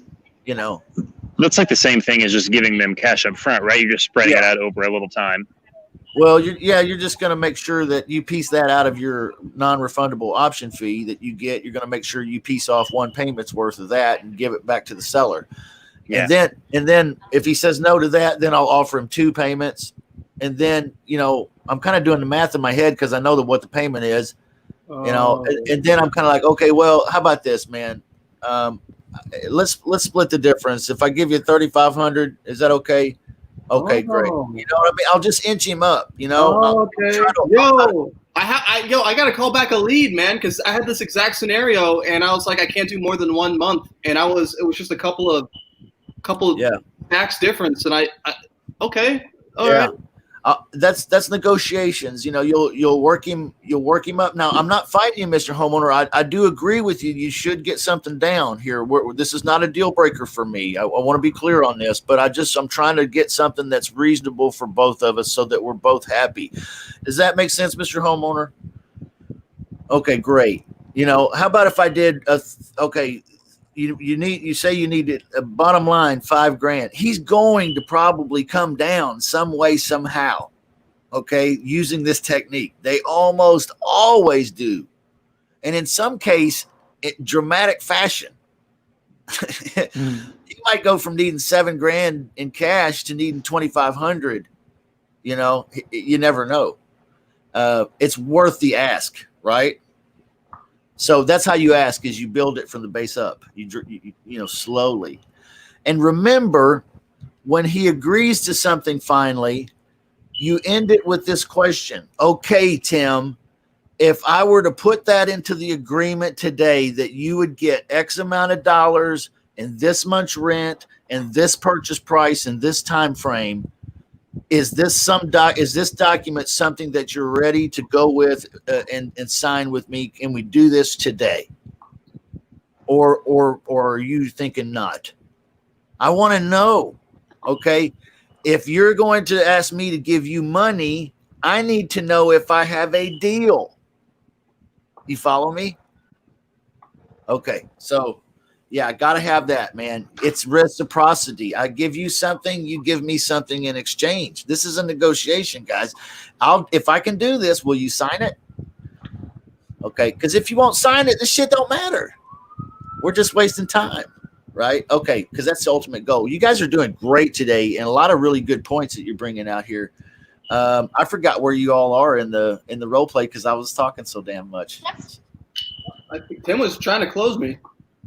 like the same thing as just giving them cash up front, right? You're just spreading it out over a little time. Well, you're just going to make sure that you piece that out of your non-refundable option fee that you get. You're going to make sure you piece off one payment's worth of that and give it back to the seller. Yeah. And then if he says no to that, then I'll offer him 2 payments. And then, I'm kind of doing the math in my head because I know what the payment is, and then I'm kind of like, okay, well, how about this, man? Let's split the difference. If I give you $3,500, is that okay? Okay, great. You know what I mean? I'll just inch him up. Okay. I got to call back a lead, man, because I had this exact scenario, and I was like, I can't do more than 1 month, and it was just a couple of tax difference, and I okay, all right. That's negotiations. You'll work him up. Now, I'm not fighting you, Mr. Homeowner. I do agree with you. You should get something down here. This is not a deal breaker for me. I want to be clear on this, but I'm trying to get something that's reasonable for both of us so that we're both happy. Does that make sense, Mr. Homeowner? Okay, great. How about if I did you say you need a bottom line $5,000. He's going to probably come down some way, somehow. Okay. Using this technique. They almost always do. And in some case, dramatic fashion. You might go from needing $7,000 in cash to needing $2,500. You never know. It's worth the ask, right? So that's how you ask, is you build it from the base up, you slowly. And remember, when he agrees to something finally, you end it with this question. Okay, Tim, if I were to put that into the agreement today that you would get X amount of dollars and this much rent and this purchase price and this time frame, is this document something that you're ready to go with and sign with me? Can we do this today? Or are you thinking not? I want to know. Okay. If you're going to ask me to give you money, I need to know if I have a deal. You follow me? Okay. So yeah, I got to have that, man. It's reciprocity. I give you something, you give me something in exchange. This is a negotiation, guys. If I can do this, will you sign it? Okay, because if you won't sign it, this shit don't matter. We're just wasting time, right? Okay, because that's the ultimate goal. You guys are doing great today, and a lot of really good points that you're bringing out here. I forgot where you all are in the role play because I was talking so damn much. I think Tim was trying to close me.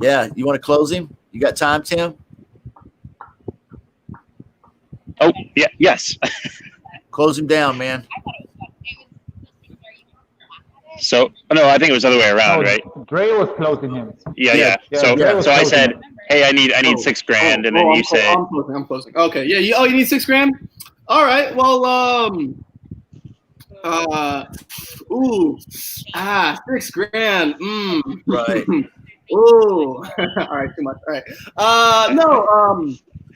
Yeah, you want to close him? You got time, Tim? Oh, yeah, yes. Close him down, man. So, no, I think it was the other way around, right? Dre was closing him. Yeah. So I said, hey, I need $6,000, and then you said, I'm closing. Okay, yeah. You need $6,000? All right. Well, $6,000. Right. Ooh. All right, too much. All right. No.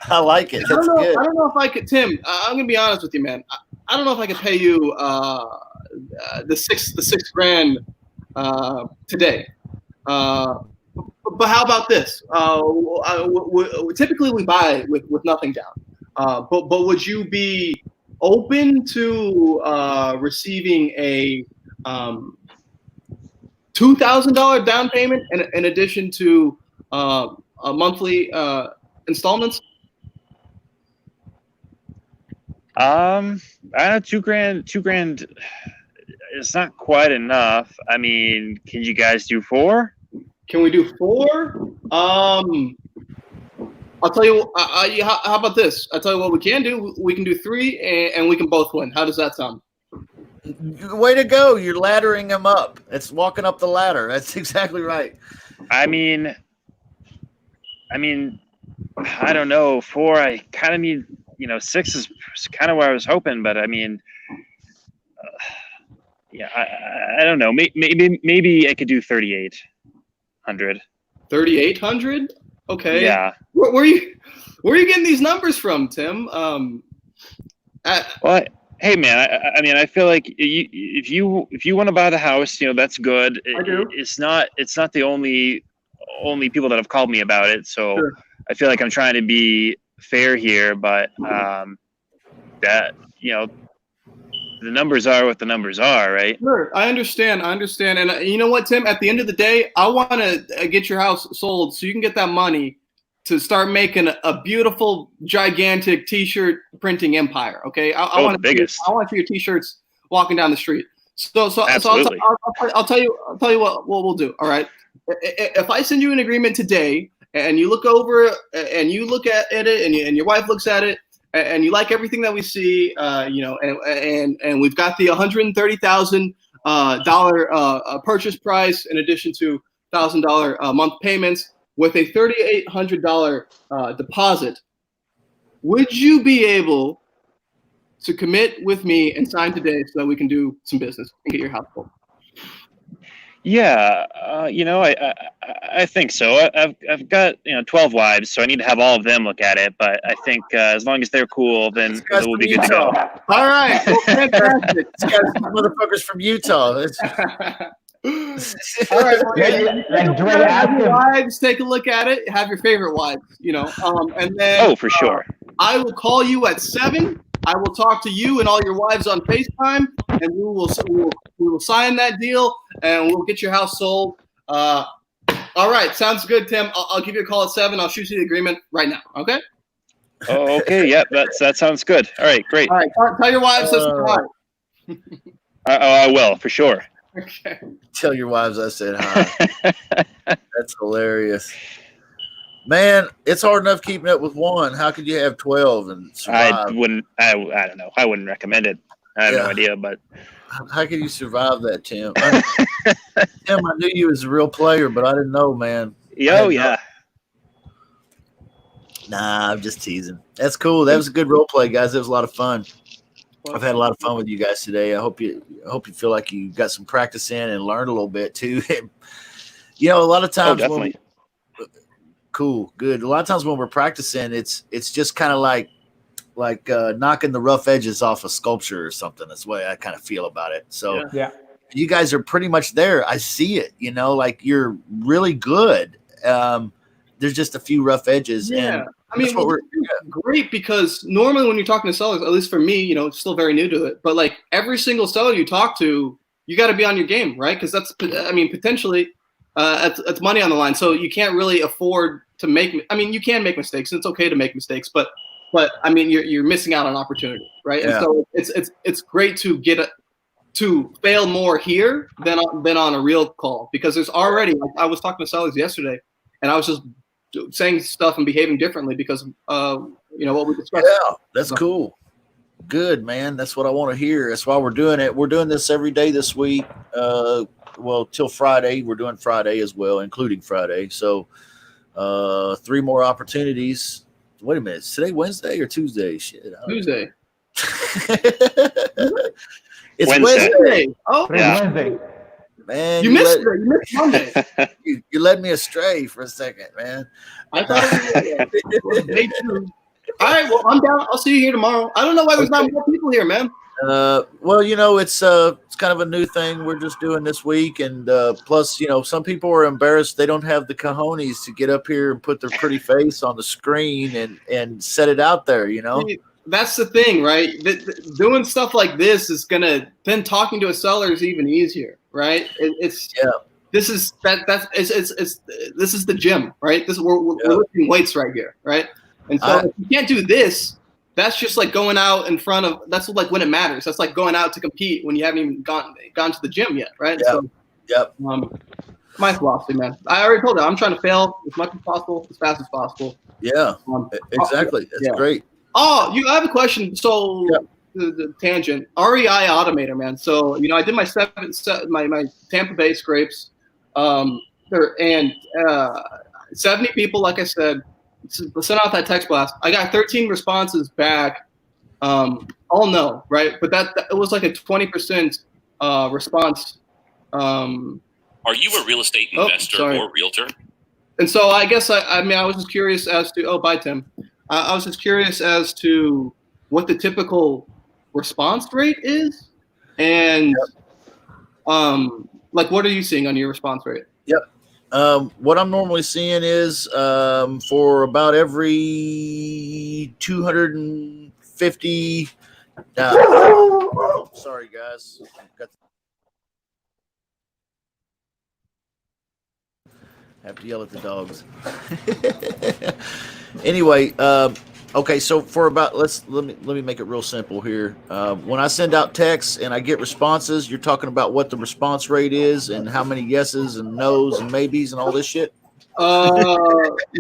I like it. That's good. I don't know if I could, Tim. I'm gonna be honest with you, man. I don't know if I could pay you the $6,000 today. But how about this? Typically we buy with nothing down. But would you be open to receiving a $2,000 down payment in addition to a monthly installments? I don't know, $2,000 is not quite enough. I mean, can you guys do 4? Can we do 4? I'll tell you. How about this? I'll tell you what we can do. We can do 3, and we can both win. How does that sound? Way to go. You're laddering him up. It's walking up the ladder. That's exactly right. I mean, I don't know. 4, I kind of need, 6 is kind of where I was hoping, but I mean, yeah, I don't know. Maybe I could do 3,800. 3,800? Okay. Yeah. Where are you getting these numbers from, Tim? Well, hey man, I mean, I feel like if you want to buy the house, that's good. I do. It's not the only people that have called me about it. So Sure. I feel like I'm trying to be fair here, but that the numbers are what the numbers are, right? Sure, I understand. And you know what, Tim? At the end of the day, I want to get your house sold so you can get that money to start making a beautiful, gigantic T-shirt printing empire. Okay, I want the biggest. I want your T-shirts walking down the street. So Absolutely. I'll tell you what we'll do. All right, if I send you an agreement today and you look over and you look at it and your wife looks at it, and you like everything that we see, and we've got the $130,000 purchase price in addition to $1,000 month payments with a $3,800 deposit. Would you be able to commit with me and sign today so that we can do some business and get your house sold? Yeah, I think so. I've got 12 wives, so I need to have all of them look at it. But I think as long as they're cool, then we'll be good to go. All right, well, fantastic. These guys are motherfuckers from Utah. All right, well, And Dre, have your ask wives take a look at it. Have your favorite wives, and then Oh, for sure. I will call you at 7. I will talk to you and all your wives on FaceTime, and we will sign that deal, and we'll get your house sold. All right, sounds good, Tim. I'll give you a call at 7. I'll shoot you the agreement right now. Okay. Oh, okay. Yep. That sounds good. All right. Great. All right. Tell your wives this. I will for sure. Okay. Tell your wives I said hi. That's hilarious. Man, it's hard enough keeping up with one. How could you have 12 and survive? I don't know. I wouldn't recommend it. I have no idea, but how could you survive that, Tim? Tim, I knew you was a real player, but I didn't know, man. yeah. Nah, I'm just teasing. That's cool. That was a good role play, guys. It was a lot of fun. I've had a lot of fun with you guys today. I hope you feel like you got some practice in and learned a little bit too. A lot of times definitely. Cool, good. A lot of times when we're practicing, it's just kind of like knocking the rough edges off a sculpture or something. That's the way I kind of feel about it. So Yeah. you guys are pretty much there. I see it. Like you're really good. There's just a few rough edges. Yeah. And I mean, great, because normally when you're talking to sellers, at least for me, still very new to it, but like every single seller you talk to, you got to be on your game, right? Because potentially it's money on the line. So you can't really afford to you can make mistakes, and it's okay to make mistakes, but you're missing out on opportunity, right? Yeah. And so it's great to to fail more here than on a real call, because there's already, like, I was talking to sellers yesterday, and I was just saying stuff and behaving differently because what we discussed. Yeah, that's cool. Good, man. That's what I want to hear. That's why we're doing it. We're doing this every day this week. Till Friday. We're doing Friday as well, including Friday. So 3 more opportunities. Wait a minute. Is today Wednesday or Tuesday? Shit. Tuesday. It's Wednesday. Oh, Yeah. Wednesday. Man, you missed it. You missed Monday. you led me astray for a second, man. I thought it was day 2. All right, well, I'm down. I'll see you here tomorrow. I don't know why there's not more people here, man. It's kind of a new thing we're just doing this week, and plus, some people are embarrassed they don't have the cojones to get up here and put their pretty face on the screen and set it out there. That's the thing, right? Doing stuff like this is then talking to a seller is even easier, right? This is this is the gym, right? We're lifting weights right here, right? And so if you can't do this, that's just like going out in front of. That's like when it matters. That's like going out to compete when you haven't even gone to the gym yet, right? Yep. So, my philosophy, man. I already told you I'm trying to fail as much as possible, as fast as possible. Yeah. Exactly. That's great. Oh, I have a question. So the tangent, REI Automator, man. So I did my my Tampa Bay scrapes, and 70 people, like I said, sent out that text blast. I got 13 responses back. All no, right? But that it was like a 20% response. Are you a real estate investor or realtor? And so I guess I mean I was just curious as to bye Tim. I was just curious as to what the typical response rate is, and like what are you seeing on your response rate? Yep. What I'm normally seeing is for about every 250. Sorry, guys. Have to yell at the dogs. Anyway, okay. So for about let me make it real simple here. When I send out texts and I get responses, you're talking about what the response rate is and how many yeses and nos and maybes and all this shit. I mean,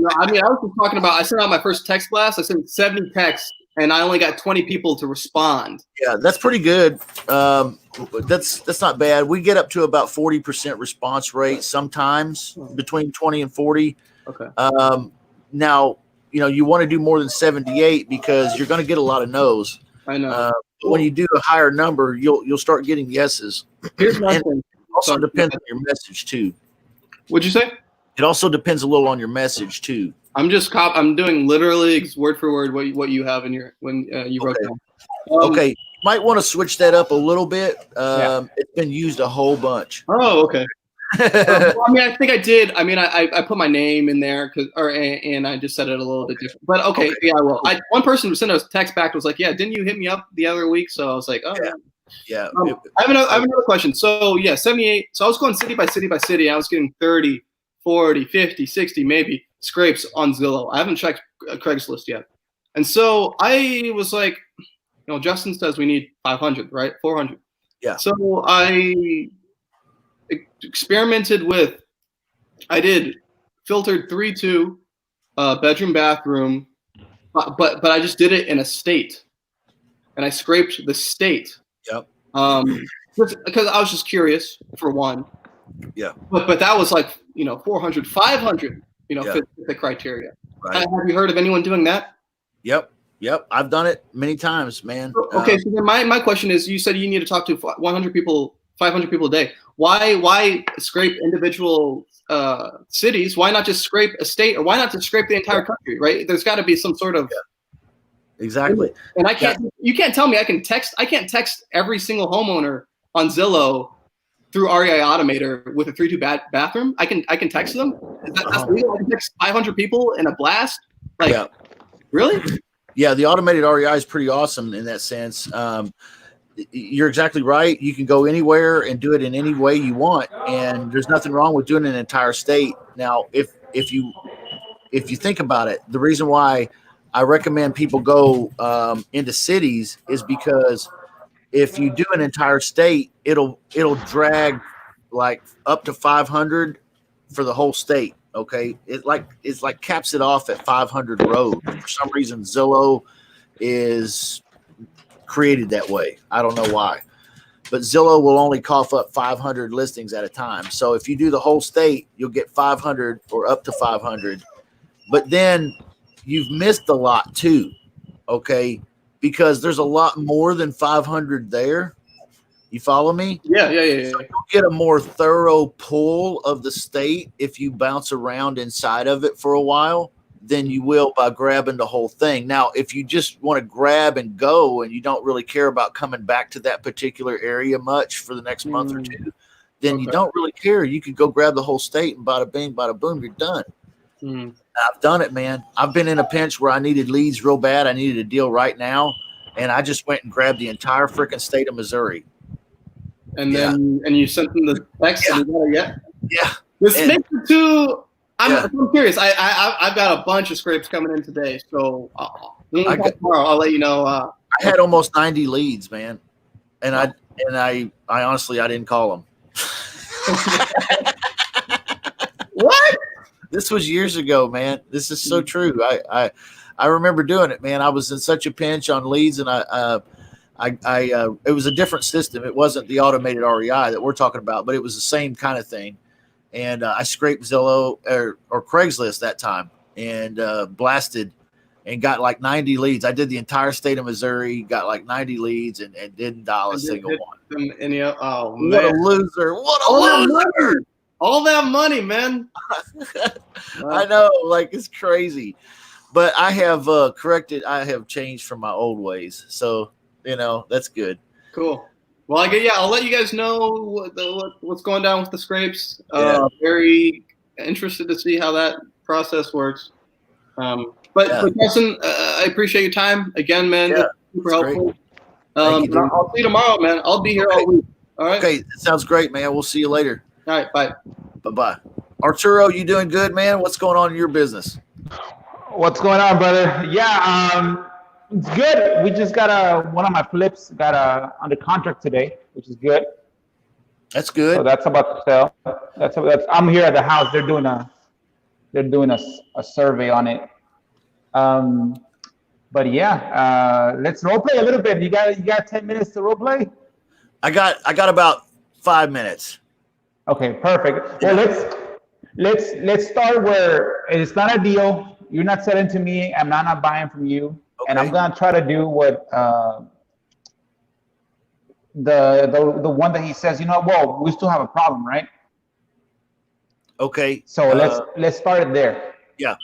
I was just talking about. I sent out my first text blast. I sent 70 texts, and I only got 20 people to respond. Yeah, that's pretty good. That's not bad. We get up to about 40% response rate sometimes, between 20 and 40. Okay. Now, you want to do more than 78 because you're going to get a lot of no's. I know. But when you do a higher number, you'll start getting yeses. Here's my And thing. it also depends on your message too. What'd you say? It also depends a little on your message too. I'm doing literally word for word what you have in your when you wrote down. Okay, you might want to switch that up a little bit. It's been used a whole bunch. Oh, okay. I mean, I think I did. I mean, I put my name in there and I just said it a little bit different. But okay. Yeah, I will. One person who sent a text back was like, "Yeah, didn't you hit me up the other week?" So I was like, "Oh, yeah." I have another question. So yeah, 78. So I was going city by city by city. I was getting 30, 40, 50, 60, maybe scrapes on Zillow. I haven't checked Craigslist yet. And so I was like, Justin says we need 500, right? 400. Yeah. So I experimented with, I did filtered 3-2 bedroom, bathroom, but I just did it in a state. And I scraped the state. Yep. Because I was just curious, for one. Yeah. But that was like, 400, 500, Yeah. fit the criteria. Right. Have you heard of anyone doing that? Yep. I've done it many times, man. Okay, so then my question is, you said you need to talk to 100 people, 500 people a day. Why scrape individual cities? Why not just scrape a state, or why not just scrape the entire country, right? There's got to be some sort of... Exactly. And you can't tell me I can't text every single homeowner on Zillow through REI Automator with a 3-2 bathroom. I can text them. That's legal. I can text 500 people in a blast. Really? Yeah, the automated REI is pretty awesome in that sense. You're exactly right. You can go anywhere and do it in any way you want, and there's nothing wrong with doing an entire state. Now, if you think about it, the reason why I recommend people go into cities is because if you do an entire state, it'll drag like up to 500 for the whole state. Okay, it's like caps it off at 500 rows. For some reason, Zillow is created that way. I don't know why, but Zillow will only cough up 500 listings at a time. So if you do the whole state, you'll get 500 or up to 500. But then you've missed a lot too. Okay, because there's a lot more than 500 there. You follow me? Yeah. So you'll get a more thorough pull of the state if you bounce around inside of it for a while than you will by grabbing the whole thing. Now, if you just want to grab and go and you don't really care about coming back to that particular area much for the next month or two, then you don't really care. You could go grab the whole state and bada bing, bada boom, you're done. I've done it, man. I've been in a pinch where I needed leads real bad. I needed a deal right now, and I just went and grabbed the entire freaking state of Missouri. And then you sent them the text. Yeah. And you got it yet? Yeah. This makes it too. I'm curious. I've got a bunch of scrapes coming in today, so tomorrow I'll let you know. I had almost 90 leads, man, and I honestly I didn't call them. What? This was years ago, man. This is so true. I remember doing it, man. I was in such a pinch on leads, and it was a different system. It wasn't the automated REI that we're talking about, but it was the same kind of thing. And I scraped Zillow or Craigslist that time and blasted and got like 90 leads. I did the entire state of Missouri, got like 90 leads and didn't dial a single one. What a loser. What a loser. All that money, man. I know, like it's crazy. But I have corrected. I have changed from my old ways, so that's good. Cool. Well, I'll let you guys know what's going down with the scrapes. Yeah. Very interested to see how that process works. But Justin, I appreciate your time again, man. Yeah, That's super helpful. great. Thank you, I'll see you tomorrow, man. I'll be here all week. All right. Okay, that sounds great, man. We'll see you later. All right. Bye. Bye. Arturo, you doing good, man? What's going on in your business? What's going on, brother? Yeah, it's good. We just got one of my flips got under contract today, which is good. That's good. So that's about to sell. That's I'm here at the house. They're doing a survey on it. But yeah, let's role play a little bit. You got 10 minutes to role play? I got about 5 minutes. Okay, perfect. Well, let's start where it's not a deal. You're not selling to me. I'm not buying from you. Okay. And I'm gonna try to do what the one that he says. Well, we still have a problem, right? Okay. So let's start it there. Yeah.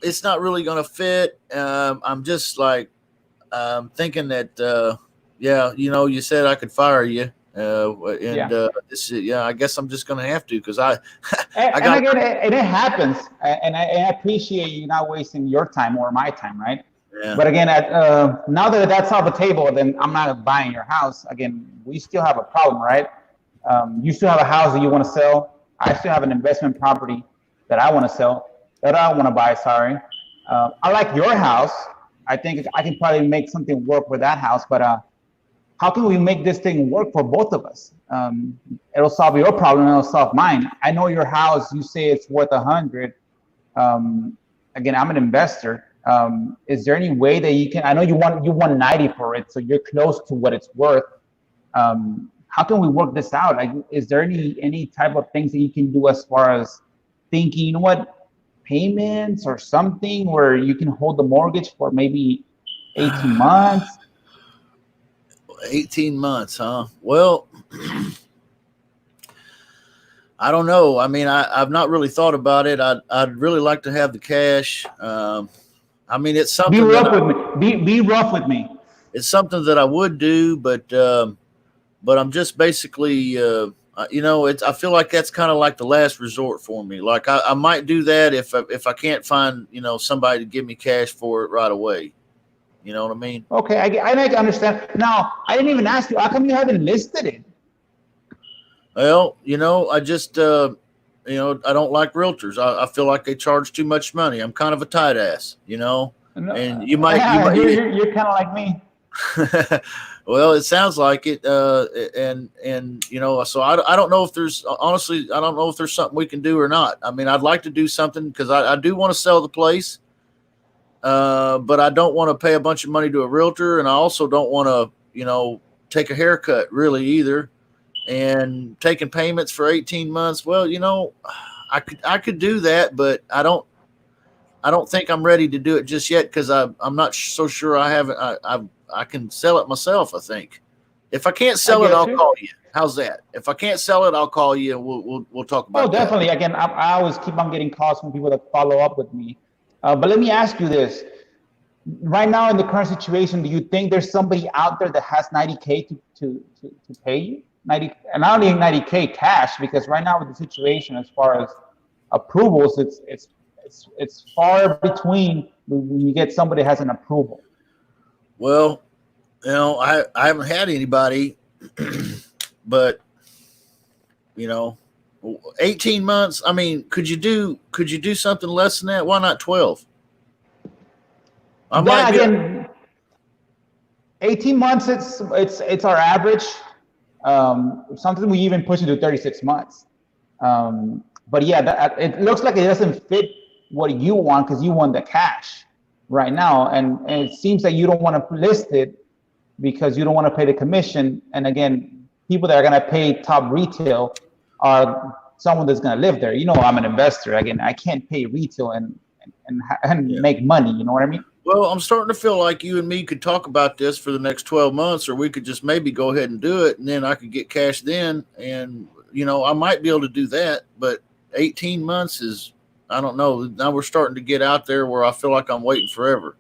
It's not really gonna fit. I'm just like thinking that you said I could fire you. I guess I'm just gonna have to because it happens, and I appreciate you not wasting your time or my time, right? Yeah. But again, now that that's off the table, then I'm not buying your house. Again, we still have a problem, right? You still have a house that you want to sell. I still have an investment property that I want to sell, that I want to buy. Sorry, I like your house. I think I can probably make something work with that house, but how can we make this thing work for both of us? It'll solve your problem, it'll solve mine. I know your house, you say it's worth 100. Again, I'm an investor. Is there any way that you can, I know you want 90 for it, so you're close to what it's worth. How can we work this out? Like, is there any type of things that you can do as far as thinking, payments or something where you can hold the mortgage for maybe 18 months? 18 months, huh? Well, I don't know. I mean, I've not really thought about it. I'd really like to have the cash. I mean, it's something. Be rough with me. Be rough with me. It's something that I would do, but I'm just basically, I feel like that's kind of like the last resort for me. Like I might do that if I can't find, somebody to give me cash for it right away. You know what I mean? Okay, I understand. Now, I didn't even ask you. How come you haven't listed it? Well, I just, I don't like realtors. I feel like they charge too much money. I'm kind of a tight ass, No, and you're kind of like me. Well, it sounds like it. So I don't know if there's, honestly, I don't know if there's something we can do or not. I mean, I'd like to do something because I do want to sell the place. But I don't want to pay a bunch of money to a realtor, and I also don't want to, take a haircut really either. And taking payments for 18 months, well, I could do that, but I don't think I'm ready to do it just yet because I'm not so sure I can sell it myself. I think if I can't sell it, I'll call you. How's that? If I can't sell it, I'll call you and we'll talk about it. Oh, definitely. That. Again, I always keep on getting calls from people that follow up with me. But let me ask you this. Right now in the current situation, do you think there's somebody out there that has $90K to pay you? 90, and not only 90K cash, because right now with the situation as far as approvals, it's far between when you get somebody that has an approval. Well, I haven't had anybody, but 18 months. I mean, could you do something less than that? Why not 12? Again, 18 months. It's our average. Something we even push it to 36 months. But yeah, it looks like it doesn't fit what you want because you want the cash right now, and it seems that you don't want to list it because you don't want to pay the commission. And again, people that are going to pay top retail are someone that's going to live there. I'm an investor. Again, I can't pay retail and make money. You know what I mean? Well, I'm starting to feel like you and me could talk about this for the next 12 months, or we could just maybe go ahead and do it, and then I could get cash then, and I might be able to do that, but 18 months is, I don't know. Now we're starting to get out there where I feel like I'm waiting forever.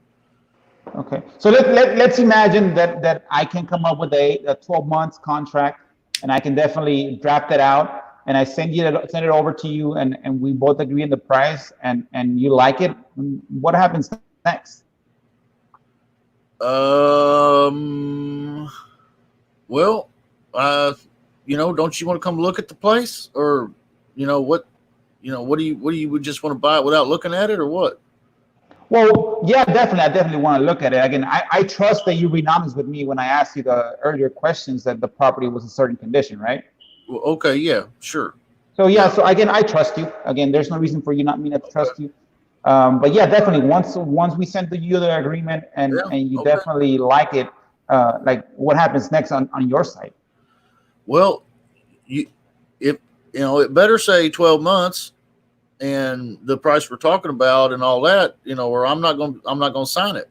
Okay. So let's imagine that I can come up with a 12 months contract, and I can definitely draft it out, and I send it over to you, and we both agree on the price, and you like it. What happens next? Well, don't you want to come look at the place, or what do you just want to buy it without looking at it, or what? Well, yeah, definitely. I definitely want to look at it. Again, I trust that you've been honest with me when I asked you the earlier questions that the property was in certain condition, right? Well, okay, yeah, sure. So yeah, so again, I trust you. Again, there's no reason for you not me not to trust you. But yeah, definitely. Once we send you the agreement and you definitely like it, like what happens next on your side? Well, it better say 12 months and the price we're talking about and all that, or I'm not going to sign it.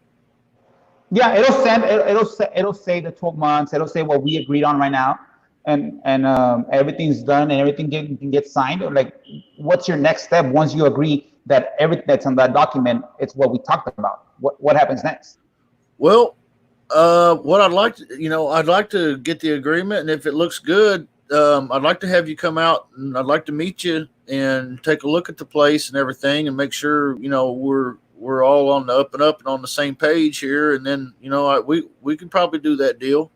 Yeah, it'll say the 12 months. It'll say what we agreed on right now, and everything's done and everything can get signed. Like, what's your next step once you agree that everything that's on that document, it's what we talked about? What happens next? Well, what I'd like to get the agreement, and if it looks good, I'd like to have you come out, and I'd like to meet you and take a look at the place and everything, and make sure we're all on the up and up and on the same page here. And then we can probably do that deal.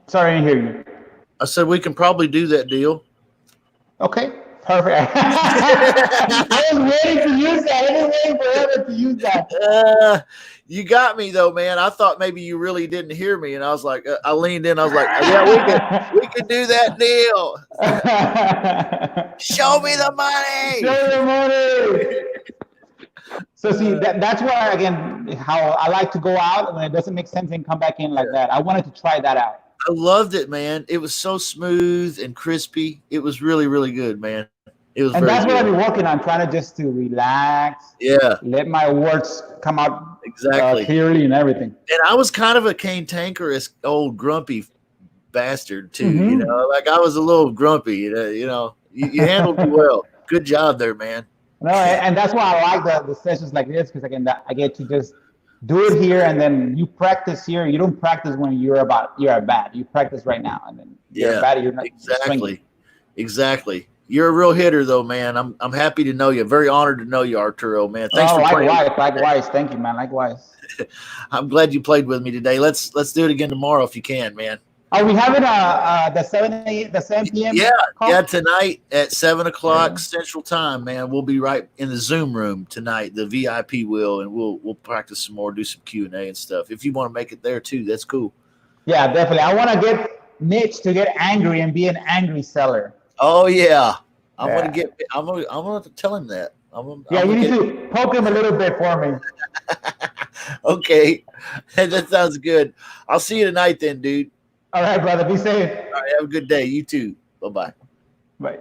Sorry, I didn't hear you. I said we can probably do that deal. Okay, perfect. I was waiting to use that. I was waiting forever to use that. You got me though, man. I thought maybe you really didn't hear me, and I was like, I leaned in. I was like, yeah, we can do that deal. Show me the money. Show me the money. So see, that's why, again, how I like to go out when it doesn't make sense and come back in like that. I wanted to try that out. I loved it, man. It was so smooth and crispy. It was really, really good, man. It was, and that's good. what I've been working on, trying to just to relax. Yeah. Let my words come out exactly clearly and everything. And I was kind of a cantankerous old grumpy bastard too. Mm-hmm. Like I was a little grumpy. You handled me well. Good job there, man. No, and that's why I like the sessions like this, because again, I get to just do it here, and then you practice here. You don't practice when you're at bat. You practice right now, and then you're at bat. You're not swinging. Exactly. You're a real hitter, though, man. I'm happy to know you. Very honored to know you, Arturo, man. Thanks for playing. Likewise. Thank you, man. Likewise. I'm glad you played with me today. Let's do it again tomorrow if you can, man. Are we having the 7 p.m. Yeah, tonight at 7:00 Central Time, man. We'll be right in the Zoom room tonight. The VIP will, and we'll practice some more, do some Q&A and stuff. If you want to make it there too, that's cool. Yeah, definitely. I want to get Mitch to get angry and be an angry seller. Oh yeah, I'm gonna tell him that. You need to poke him a little bit for me. Okay, that sounds good. I'll see you tonight then, dude. All right, brother. Be safe. All right, have a good day. You too. Bye-bye. Bye.